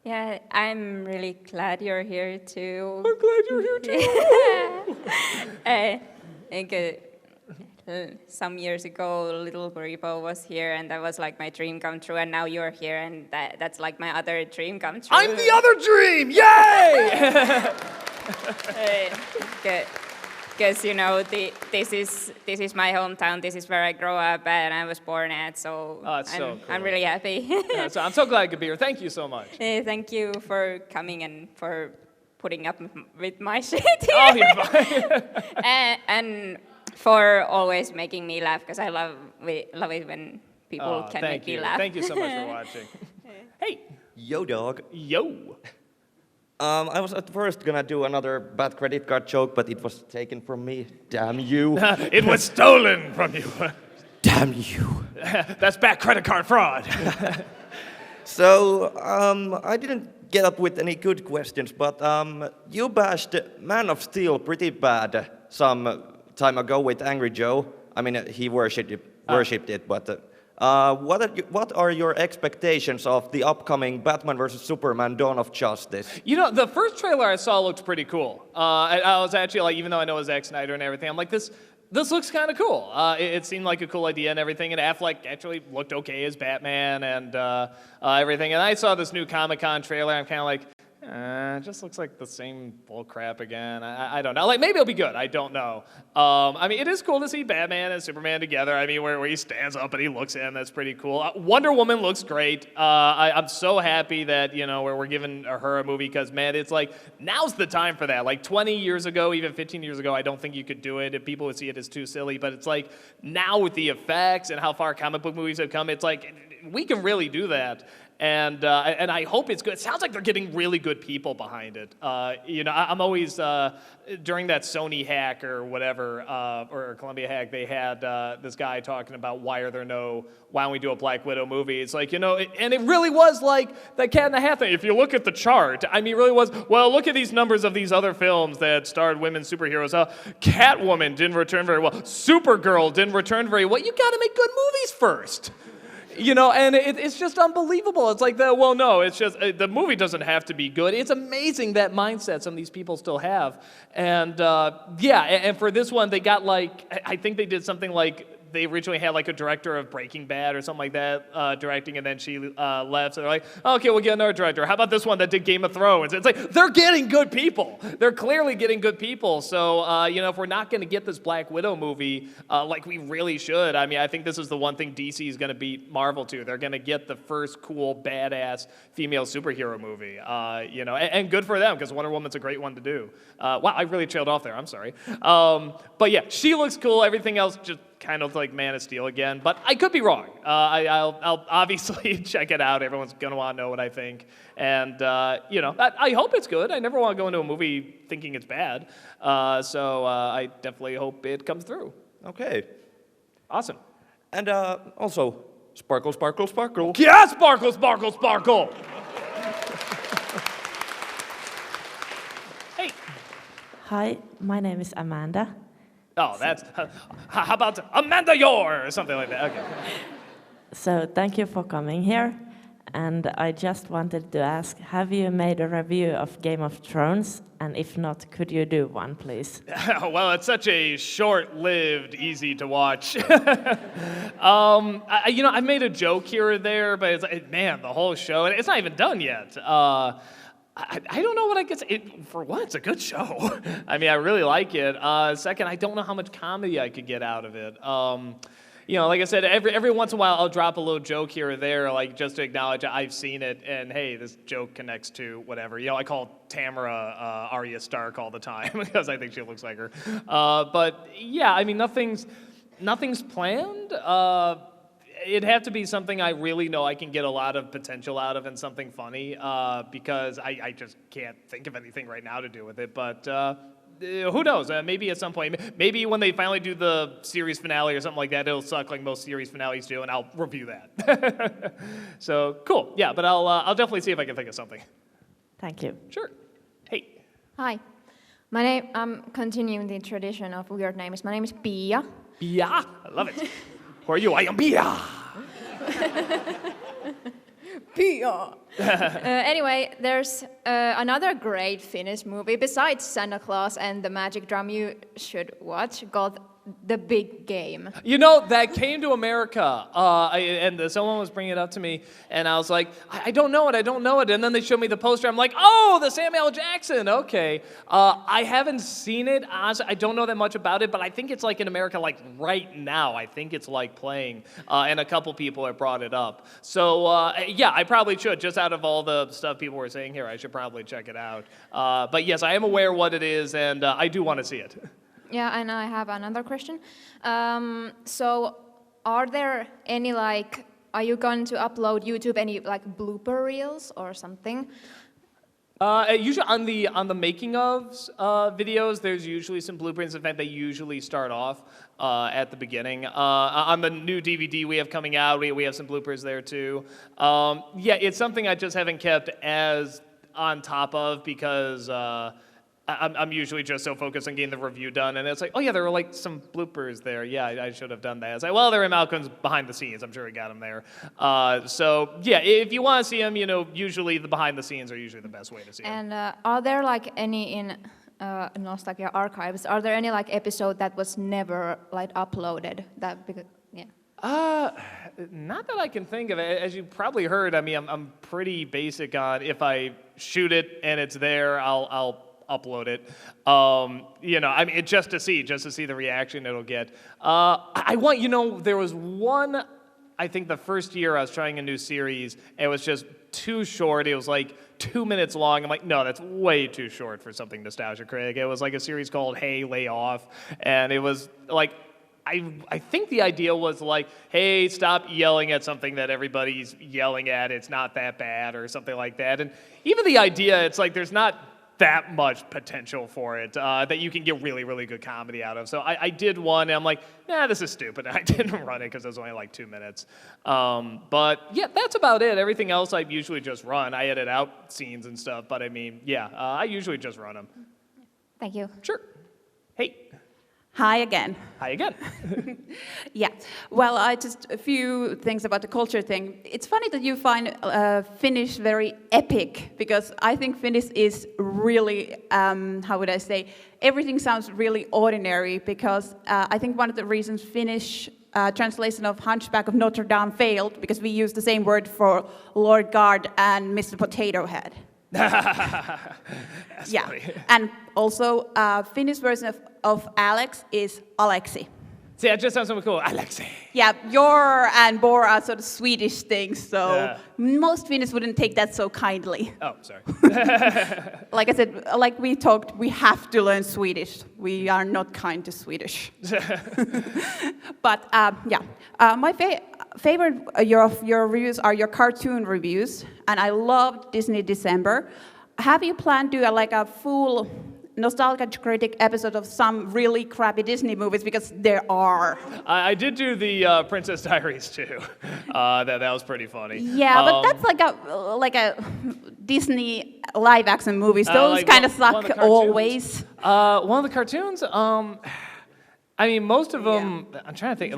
Yeah, I'm really glad you're here too. I'm glad you're here too. I think some years ago, Little Grippo was here, and that was like my dream come true. And now you're here, and that's like my other dream come true. I'm the other dream! Yay! Because you know, this is my hometown. This is where I grew up and I was born at. So, cool. I'm really happy. So I'm so glad I could be here. Thank you so much. Thank you for coming and for putting up with my shit. Oh, you're fine. and for always making me laugh, because I love it when people can make me laugh. Thank you so much for watching. Hey. Yo, dog. Yo. I was at first gonna do another bad credit card joke, but it was taken from me. Damn you. It was stolen from you. Damn you. That's bad credit card fraud. So, I didn't get up with any good questions, but you bashed Man of Steel pretty bad some time ago with Angry Joe. I mean, he worshipped it, but what are your expectations of the upcoming Batman vs. Superman Dawn of Justice? You know, the first trailer I saw looked pretty cool. I was actually like, even though I know it's Zack Snyder and everything, I'm like, this looks kind of cool. It seemed like a cool idea and everything, and Affleck actually looked okay as Batman and everything. And I saw this new Comic-Con trailer, I'm kind of like, it just looks like the same bull crap again. I don't know. Like, maybe it'll be good. I don't know. I mean, it is cool to see Batman and Superman together. I mean, where he stands up and he looks at him. That's pretty cool. Wonder Woman looks great. I'm so happy that, you know, we're giving her a movie because, man, it's like, now's the time for that. Like, 20 years ago, even 15 years ago, I don't think you could do it. If people would see it as too silly. But it's like, now with the effects and how far comic book movies have come, it's like, we can really do that. And I hope it's good. It sounds like they're getting really good people behind it. You know, I'm always, during that Sony hack or whatever, or Columbia hack, they had this guy talking about why don't we do a Black Widow movie? It's like, you know, and it really was like that Cat in the Hat thing. If you look at the chart, I mean, it really was, well, look at these numbers of these other films that starred women superheroes. Catwoman didn't return very well. Supergirl didn't return very well. You gotta make good movies first. You know, and it's just unbelievable. It's like, it's just, the movie doesn't have to be good. It's amazing that mindset some of these people still have. And and for this one, they got like, I think they did something like, they originally had like a director of Breaking Bad or something like that directing, and then she left. So they're like, okay, we'll get another director. How about this one that did Game of Thrones? It's like, they're getting good people. They're clearly getting good people. So, you know, if we're not going to get this Black Widow movie like we really should, I mean, I think this is the one thing DC is going to beat Marvel to. They're going to get the first cool, badass female superhero movie. You know, and good for them, because Wonder Woman's a great one to do. Wow, I really trailed off there. I'm sorry. But yeah, she looks cool. Everything else just kind of like Man of Steel again, but I could be wrong. I'll obviously check it out. Everyone's gonna want to know what I think, and you know, I hope it's good. I never want to go into a movie thinking it's bad, so I definitely hope it comes through. Okay. Awesome. And also, sparkle, sparkle, sparkle. Yeah, sparkle, sparkle, sparkle. Hey. Hi, my name is Amanda. Oh, that's, how about Amanda Yore or something like that? Okay. So thank you for coming here. And I just wanted to ask, have you made a review of Game of Thrones? And if not, could you do one, please? Well, it's such a short-lived, easy to watch. You know, I made a joke here or there, but it's like, man, the whole show, it's not even done yet. I don't know what I guess. For one, it's a good show. I mean, I really like it. Second, I don't know how much comedy I could get out of it. You know, like I said, every once in a while I'll drop a little joke here or there, like just to acknowledge I've seen it, and hey, this joke connects to whatever. You know, I call Tamara Arya Stark all the time because I think she looks like her. But yeah, I mean, nothing's planned. it'd have to be something I really know I can get a lot of potential out of and something funny, because I just can't think of anything right now to do with it. But who knows? Maybe at some point, maybe when they finally do the series finale or something like that, it'll suck like most series finales do, and I'll review that. So cool, yeah. But I'll definitely see if I can think of something. Thank you. Sure. Hey. Hi. I'm continuing the tradition of weird names. My name is Pia. Pia? I love it. Who are you? I am Pia. Pia. Anyway, there's another great Finnish movie besides Santa Claus and the Magic Drum you should watch called The Big Game. You know, that came to America, and someone was bringing it up to me, and I was like, I don't know it, and then they showed me the poster. I'm like, oh, the Samuel L. Jackson, okay. I haven't seen it, honestly, I don't know that much about it, but I think it's like in America, like right now, I think it's like playing, and a couple people have brought it up. So, yeah, I probably should, just out of all the stuff people were saying here, I should probably check it out. But yes, I am aware what it is, and I do want to see it. Yeah, and I have another question. So, are there any are you going to upload YouTube any blooper reels or something? Usually on the making ofs videos, there's usually some bloopers. In fact, they usually start off at the beginning. On the new DVD we have coming out, we have some bloopers there too. Yeah, it's something I just haven't kept as on top of because I'm usually just so focused on getting the review done, and it's like, oh yeah, there were like some bloopers there. Yeah, I should have done that. It's like, well, they're in Malcolm's behind the scenes. I'm sure he got them there. So yeah, if you want to see them, usually the behind the scenes are usually the best way to see them. And are there any in Nostalgia Archives? Are there any episode that was never uploaded? Yeah. Not that I can think of it. As you probably heard, I mean, I'm pretty basic on if I shoot it and it's there, I'll upload it. I mean, just to see the reaction it'll get. I want, there was one, I think the first year I was trying a new series, and it was just too short. It was like 2 minutes long. I'm like, no, that's way too short for something Nostalgia Critic. It was like a series called Hey, Lay Off, and it was like, I think the idea was like, hey, stop yelling at something that everybody's yelling at. It's not that bad or something like that. And even the idea, it's like there's not that much potential for it that you can get really, really good comedy out of. So I did one, and I'm like, nah, this is stupid. I didn't run it because it was only like 2 minutes. But yeah, that's about it. Everything else I usually just run. I edit out scenes and stuff, but I mean, yeah, I usually just run them. Thank you. Sure. Hey. Hi again. Hi again. Yeah. Well, just a few things about the culture thing. It's funny that you find Finnish very epic, because I think Finnish is really, how would I say, everything sounds really ordinary, because I think one of the reasons Finnish translation of Hunchback of Notre Dame failed, because we use the same word for Lord Guard and Mr. Potato Head. Yeah, funny. And also Finnish version of Alex is Aleksi. See, that just sounds so cool, Alexei. Yeah, your and Bor are sort of Swedish things, so most Finnish wouldn't take that so kindly. Oh, sorry. Like I said, like we talked, we have to learn Swedish. We are not kind to Swedish. But yeah, my favorite of your reviews are your cartoon reviews, and I love Disney December. Have you planned to do a full Nostalgia Critic episode of some really crappy Disney movies, because there are? I did do the Princess Diaries too. That was pretty funny. Yeah, but that's like a Disney live action movies. Those kind of suck always. One of the cartoons. I mean, most of them. Yeah. I'm trying to think.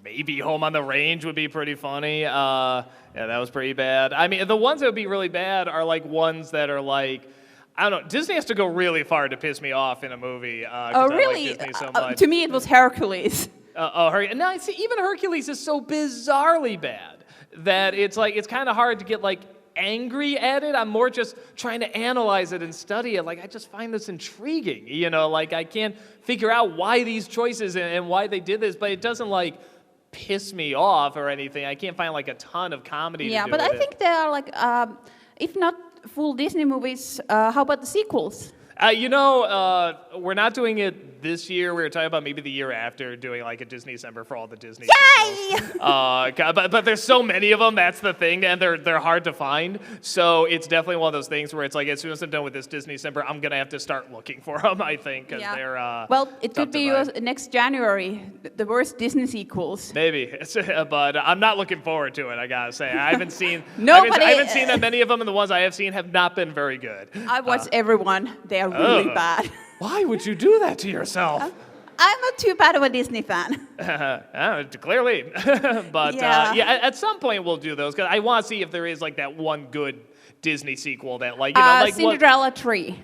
Maybe Home on the Range would be pretty funny. Yeah, that was pretty bad. I mean, the ones that would be really bad are like ones that are like, I don't know, Disney has to go really far to piss me off in a movie. Oh, really? I like Disney so much. To me, it was Hercules. No, see, even Hercules is so bizarrely bad that it's like, it's kind of hard to get like angry at it. I'm more just trying to analyze it and study it. Like, I just find this intriguing, like I can't figure out why these choices and why they did this, but it doesn't like piss me off or anything. I can't find like a ton of comedy to do but with I think there are like, if not full Disney movies, how about the sequels? We're not doing it this year. We were talking about maybe the year after doing like a Disney December for all the Disney sequels. But there's so many of them. That's the thing, and they're hard to find. So it's definitely one of those things where it's like as soon as I'm done with this Disney December, I'm gonna have to start looking for them. I think because they're. Well, it could be next January, the worst Disney sequels. Maybe, but I'm not looking forward to it. I gotta say, I haven't seen. Nobody. I haven't seen that many of them, and the ones I have seen have not been very good. I watched everyone. They are really bad. Why would you do that to yourself? I'm not too bad of a Disney fan. Clearly. But at some point we'll do those because I want to see if there is like that one good Disney sequel that like like Cinderella 3.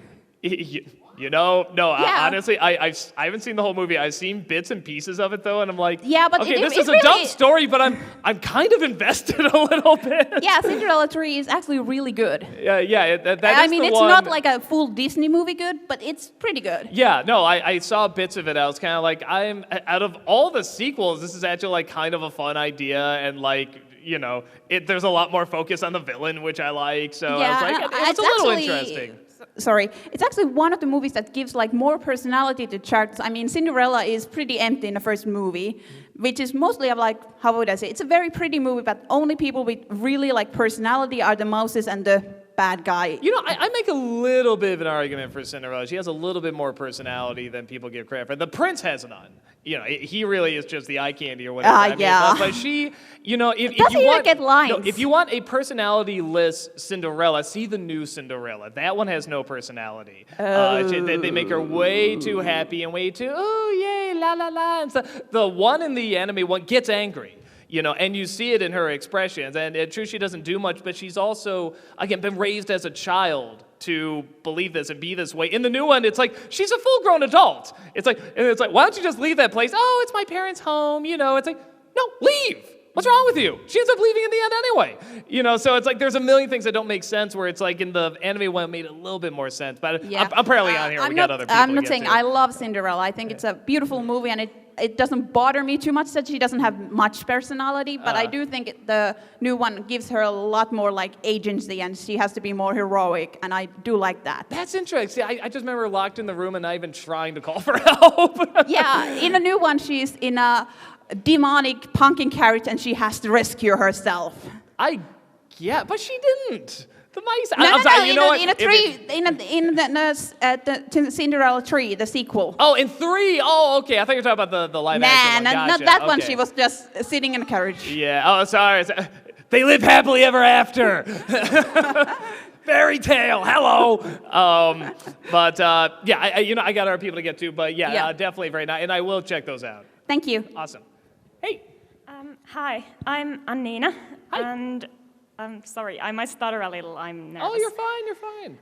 Honestly, I haven't seen the whole movie. I've seen bits and pieces of it though, and I'm like, but okay, this is a dumb story, but I'm kind of invested a little bit. Yeah, Cinderella 3 is actually really good. I mean, it's not like a full Disney movie good, but it's pretty good. Yeah, no, I saw bits of it. I was kind of like, out of all the sequels, this is actually like kind of a fun idea, and like, there's a lot more focus on the villain, which I like. So I was like, it's a little interesting. Sorry, it's actually one of the movies that gives like more personality to characters. I mean, Cinderella is pretty empty in the first movie, which is mostly of like, how would I say? It's a very pretty movie, but only people with really like personality are the mouses and the bad guy. I make a little bit of an argument for Cinderella. She has a little bit more personality than people give credit for. The prince has none. He really is just the eye candy or whatever. But she, if you want a personality-less Cinderella, see the new Cinderella. That one has no personality. They make her way too happy and way too, oh yay, la la la. And so the one in the anime one gets angry. And you see it in her expressions. And it's true, she doesn't do much, but she's also, again, been raised as a child to believe this and be this way. In the new one, it's like, she's a full-grown adult. It's like, why don't you just leave that place? Oh, it's my parents' home, It's like, no, leave. What's wrong with you? She ends up leaving in the end anyway. So it's like there's a million things that don't make sense where it's like in the anime one it made a little bit more sense. But I'm probably on here. Got other people I'm not saying I love Cinderella. I think it's a beautiful movie and it doesn't bother me too much that she doesn't have much personality. But I do think the new one gives her a lot more like agency and she has to be more heroic. And I do like that. That's interesting. I just remember her locked in the room and not even trying to call for help. In the new one she's in a demonic pumpkin carriage and she has to rescue herself. But she didn't. The mice. In the Cinderella 3, the sequel. Oh, in 3. Oh, okay. I thought you were talking about the live action one. Not that one. She was just sitting in a carriage. Yeah. Oh, sorry. They live happily ever after. Fairy tale. Hello. I got other people to get to, but definitely very nice, and I will check those out. Thank you. Awesome. Hey. Hi, I'm Annina. Hi. And I'm sorry, I might stutter a little. I'm nervous. Oh, you're fine. You're fine.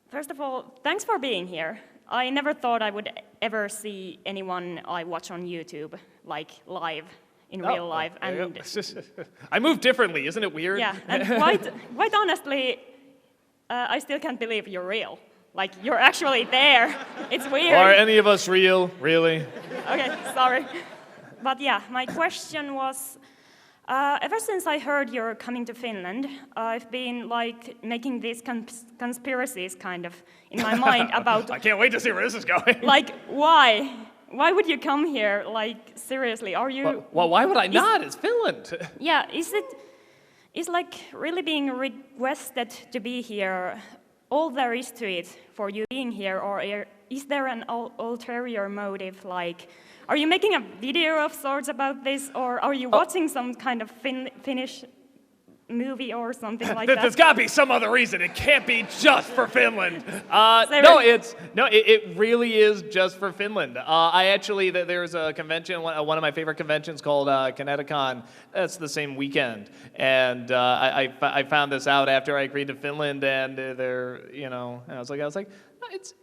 First of all, thanks for being here. I never thought I would ever see anyone I watch on YouTube, like live, in real life. And I move differently, isn't it weird? Yeah, and quite honestly, I still can't believe you're real. Like, you're actually there. It's weird. Are any of us real, really? Okay, sorry. But yeah, my question was, ever since I heard you're coming to Finland, I've been like making these conspiracies kind of in my mind about... I can't wait to see where this is going. Like, why? Why would you come here? Like, seriously, are you... Well, why would I not? It's Finland. Yeah, is like really being requested to be here all there is to it for you being here, or is there an ulterior motive? Like, are you making a video of sorts about this, or are you watching some kind of Finnish movie or something like that? There's got to be some other reason. It can't be just for Finland. It really is just for Finland. There's a convention, one of my favorite conventions called Animecon. That's the same weekend, and I found this out after I agreed to Finland, and I was like.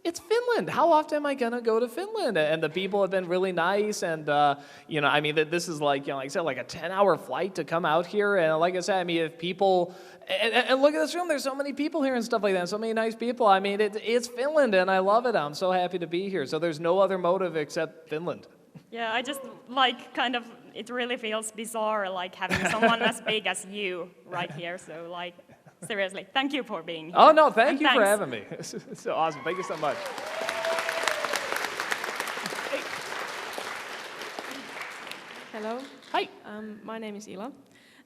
It's Finland. How often am I gonna go to Finland? And the people have been really nice, and this is like I said, like a 10-hour flight to come out here. And like I said, I mean, if people and look at this room, there's so many people here and stuff like that, so many nice people. I mean, it's Finland, and I love it. I'm so happy to be here. So there's no other motive except Finland. Yeah, I just like kind of. It really feels bizarre, like having someone as big as you right here. So like. Seriously, thank you for being here. Oh, no, thank And you for thanks. having me. This is so awesome. Thank you so much. Hello. Hi. My name is Ila,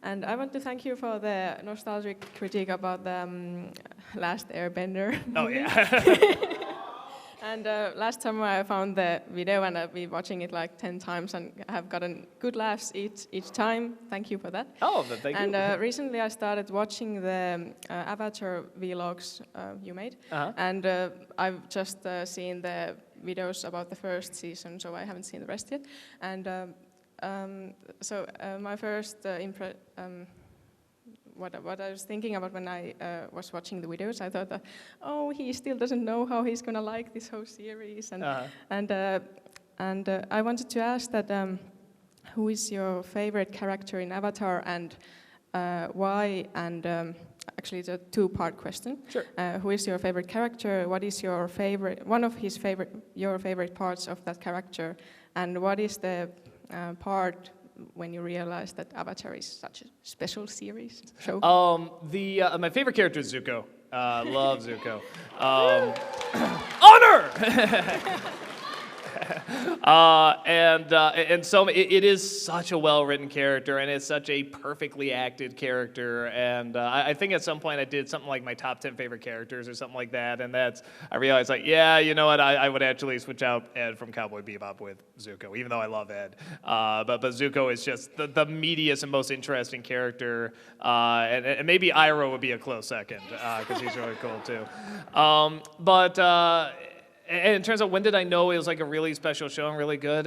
and I want to thank you for the nostalgic critique about the Last Airbender. Oh, movie. yeah. And last time I found the video, and I've been watching it like 10 times, and have gotten good laughs each time. Thank you for that. Oh, thank you. And recently I started watching the Avatar vlogs you made, and I've just seen the videos about the first season, so I haven't seen the rest yet. And so my first what I was thinking about when I was watching the videos, I thought that, oh, he still doesn't know how he's gonna like this whole series, and I wanted to ask that who is your favorite character in Avatar, and why? And actually, it's a two-part question. Sure. Who is your favorite character? What is your favorite? Your favorite parts of that character, and what is the part when you realize that Avatar is such a special series show? My favorite character is Zuko. Love Zuko. Honor! And so it is such a well-written character, and it's such a perfectly acted character. And I think at some point I did something like my top 10 favorite characters or something like that, and I realized like, yeah, you know what, I would actually switch out Ed from Cowboy Bebop with Zuko, even though I love Ed. But Zuko is just the meatiest and most interesting character, and maybe Iroh would be a close second because he's really cool too. And in terms of when did I know it was like a really special show and really good,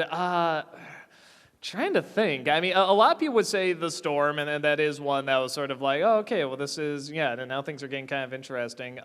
trying to think. I mean, a lot of people would say The Storm, and that is one that was sort of like, oh, okay, well, this is, yeah, and now things are getting kind of interesting.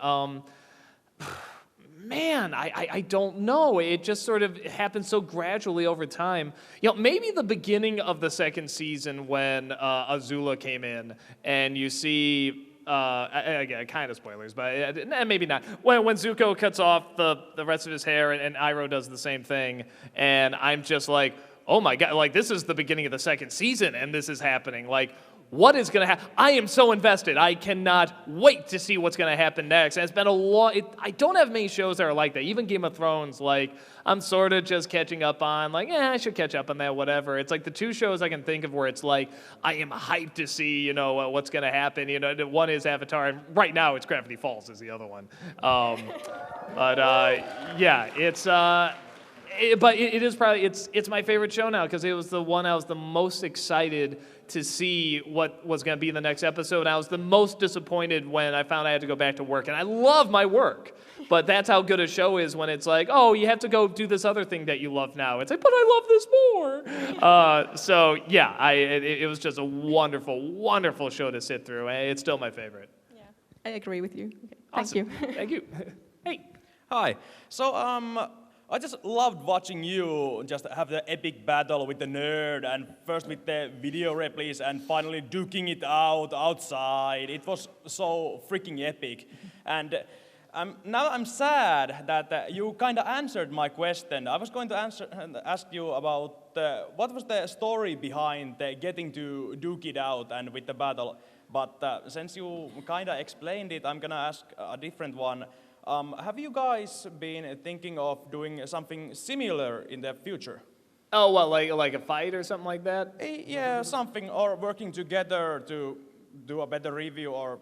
Man, I don't know. It just sort of happened so gradually over time. You know, maybe the beginning of the second season when Azula came in, and you see... again, kind of spoilers, but maybe not. When Zuko cuts off the rest of his hair and Iroh does the same thing, and I'm just like, oh my god, like this is the beginning of the second season, and this is happening. Like, what is going to happen? I am so invested. I cannot wait to see what's going to happen next. And it's been a long... I don't have many shows that are like that. Even Game of Thrones, like, I'm sort of just catching up on, like, I should catch up on that, whatever. It's like the two shows I can think of where it's like, I am hyped to see, you know, what's going to happen. You know, one is Avatar, and right now it's Gravity Falls is the other one. Yeah, it's... But it is probably, it's my favorite show now because it was the one I was the most excited to see what was going to be in the next episode. And I was the most disappointed when I found I had to go back to work. And I love my work, but that's how good a show is when it's like, oh, you have to go do this other thing that you love now. It's like, but I love this more. So yeah, it was just a wonderful, wonderful show to sit through. And it's still my favorite. Yeah, I agree with you. Okay. Awesome. Thank you. Thank you. Hey. Hi. So, I just loved watching you just have the epic battle with the nerd, and first with the video replies and finally duking it out outside. It was so freaking epic. And now I'm sad that you kind of answered my question. I was going to ask you about what was the story behind getting to duke it out and with the battle. But since you kind of explained it, I'm going to ask a different one. Have you guys been thinking of doing something similar in the future? Oh, what, like a fight or something like that? Yeah, something, or working together to do a better review or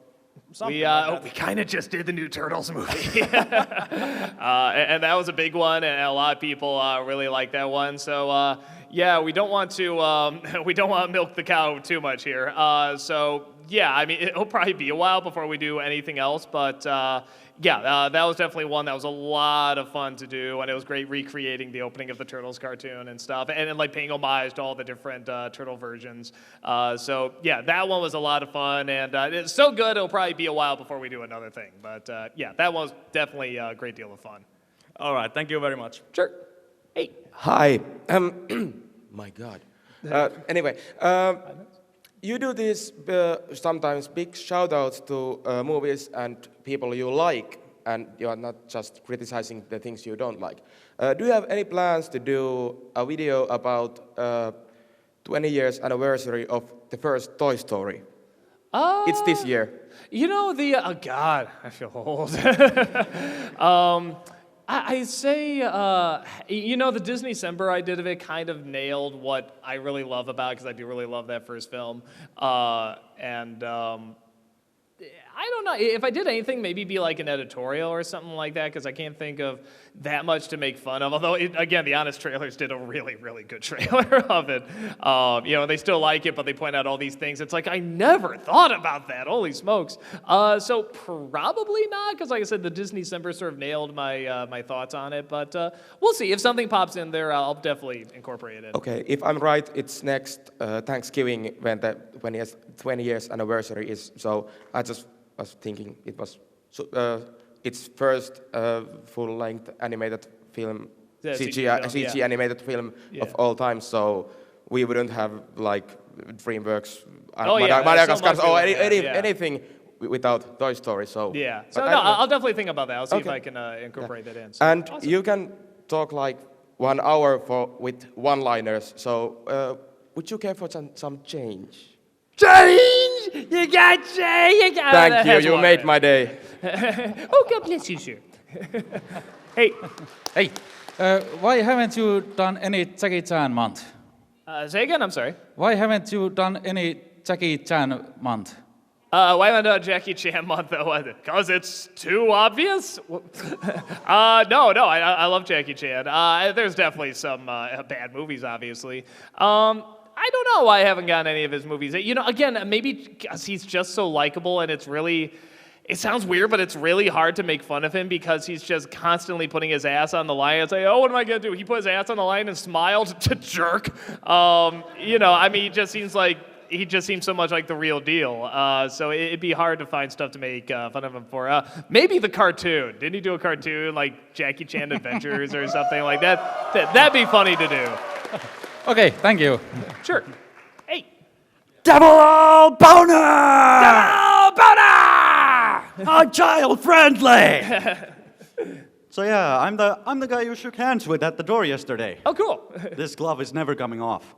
something We kind of just did the new Turtles movie. And that was a big one, and a lot of people really like that one. So, yeah, we don't want to milk the cow too much here. So, yeah, I mean, it'll probably be a while before we do anything else, but... yeah, that was definitely one that was a lot of fun to do, and it was great recreating the opening of the Turtles cartoon and stuff, and like paying homage to all the different Turtle versions. So yeah, that one was a lot of fun, and it's so good it'll probably be a while before we do another thing. But yeah, that was definitely a great deal of fun. All right, thank you very much. Sure. Hey. Hi. My God. Anyway. You do this sometimes big shout-outs to movies and people you like, and you are not just criticizing the things you don't like. Do you have any plans to do a video about 20 years anniversary of the first Toy Story? It's this year. You know, oh God, I feel old. I say, you know, the Disney December I did of it kind of nailed what I really love about it, because I do really love that first film. I don't know. If I did anything, maybe be like an editorial or something like that, because I can't think of that much to make fun of. Although, again, the Honest Trailers did a really, really good trailer of it. You know, they still like it, but they point out all these things. It's like, I never thought about that. Holy smokes. So probably not, because like I said, the Disney December sort of nailed my thoughts on it. But we'll see. If something pops in there, I'll definitely incorporate it. Okay, if I'm right, it's next Thanksgiving when the 20 years anniversary is. So I just was thinking it was its first full-length animated film, CG animated film of all time. So we wouldn't have like DreamWorks, Madagascar, or anything without Toy Story. So yeah, so no, I'll definitely think about that. I'll see if I can incorporate that in. So, and awesome. you can talk like 1 hour with one-liners. So would you care for some change? Change! You got change! You got Thank you, you made my day. Oh, God bless you, sir. Hey. Hey, why haven't you done any Jackie Chan month? Say again, I'm sorry. Why haven't you done any Jackie Chan month? Why haven't I done Jackie Chan month though? Because it's too obvious? No, I love Jackie Chan. There's definitely some bad movies, obviously. I don't know why I haven't gotten any of his movies. You know, again, maybe because he's just so likable, and it's really, it sounds weird, but it's really hard to make fun of him because he's just constantly putting his ass on the line and say, oh, what am I going to do? He put his ass on the line and smiled to jerk. You know, I mean, he just seems so much like the real deal. So it'd be hard to find stuff to make fun of him for. Maybe the cartoon. Didn't he do a cartoon like Jackie Chan Adventures or something like that? That'd be funny to do. Okay, thank you. Sure. Hey. Double boner! Double boner! How child friendly! So yeah, I'm the guy you shook hands with at the door yesterday. Oh, cool. This glove is never coming off.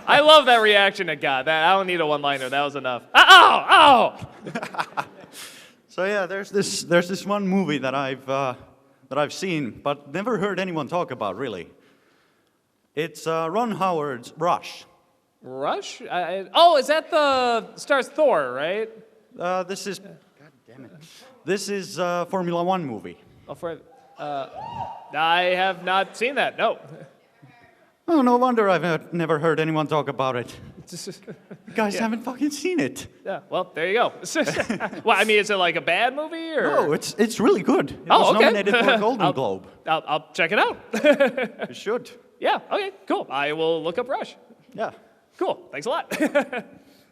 I love that reaction it got. I don't need a one-liner. That was enough. Oh! So yeah, there's this one movie that I've seen, but never heard anyone talk about really. It's Ron Howard's Rush. Rush? Is that the stars Thor, right? This is. God damn it. This is a Formula One movie. I have not seen that. No. Oh, no wonder I've never heard anyone talk about it. You guys haven't fucking seen it. Yeah. Well, there you go. Well, I mean, is it like a bad movie or? No, it's really good. It was nominated for a Golden Globe. I'll check it out. You should. Yeah, okay, cool. I will look up Rush. Yeah. Cool, thanks a lot.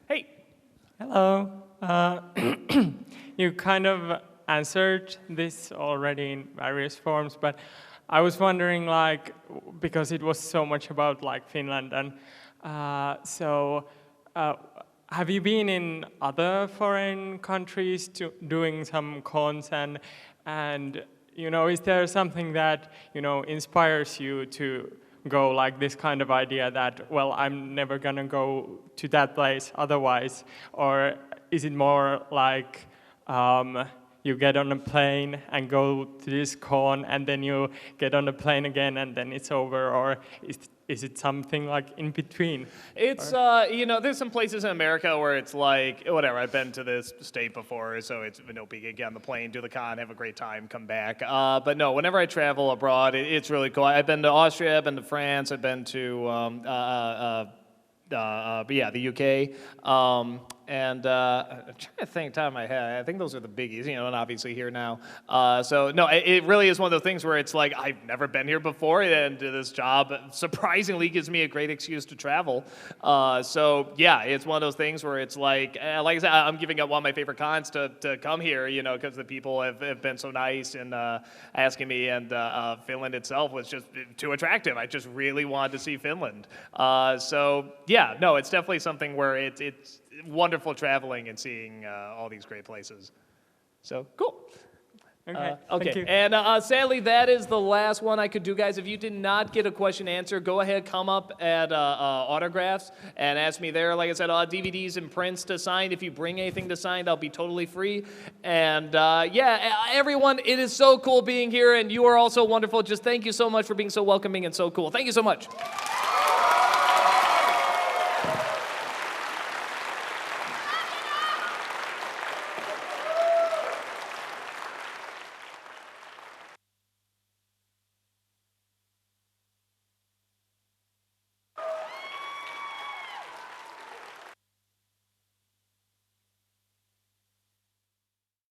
Hey. Hello. You kind of answered this already in various forms, but I was wondering, like, because it was so much about, like, Finland, and have you been in other foreign countries doing some cons, and you know, is there something that, you know, inspires you to go like this kind of idea that, well, I'm never gonna go to that place otherwise? Or is it more like you get on a plane and go to this con and then you get on a plane again and then it's over? Or is it something like in between? It's, you know, there's some places in America where it's like, whatever, I've been to this state before, so it's no big, get on the plane, do the con, have a great time, come back. But no, whenever I travel abroad, it's really cool. I've been to Austria, I've been to France, I've been to, the UK. And I'm trying to think top of my head. I think those are the biggies, you know, and obviously here now. So no, it really is one of those things where it's like, I've never been here before, and this job surprisingly gives me a great excuse to travel. So yeah, it's one of those things where it's like I said, I'm giving up one of my favorite cons to come here, you know, because the people have been so nice and asking me, and Finland itself was just too attractive. I just really wanted to see Finland. So yeah, no, it's definitely something where it's wonderful traveling and seeing all these great places. So, cool. Okay. Okay, Thank you. and sadly, that is the last one I could do, guys. If you did not get a question answered, go ahead, come up at autographs and ask me there. Like I said, DVDs and prints to sign. If you bring anything to sign, that'll be totally free. And yeah, everyone, it is so cool being here, and you are also wonderful. Just thank you so much for being so welcoming and so cool. Thank you so much.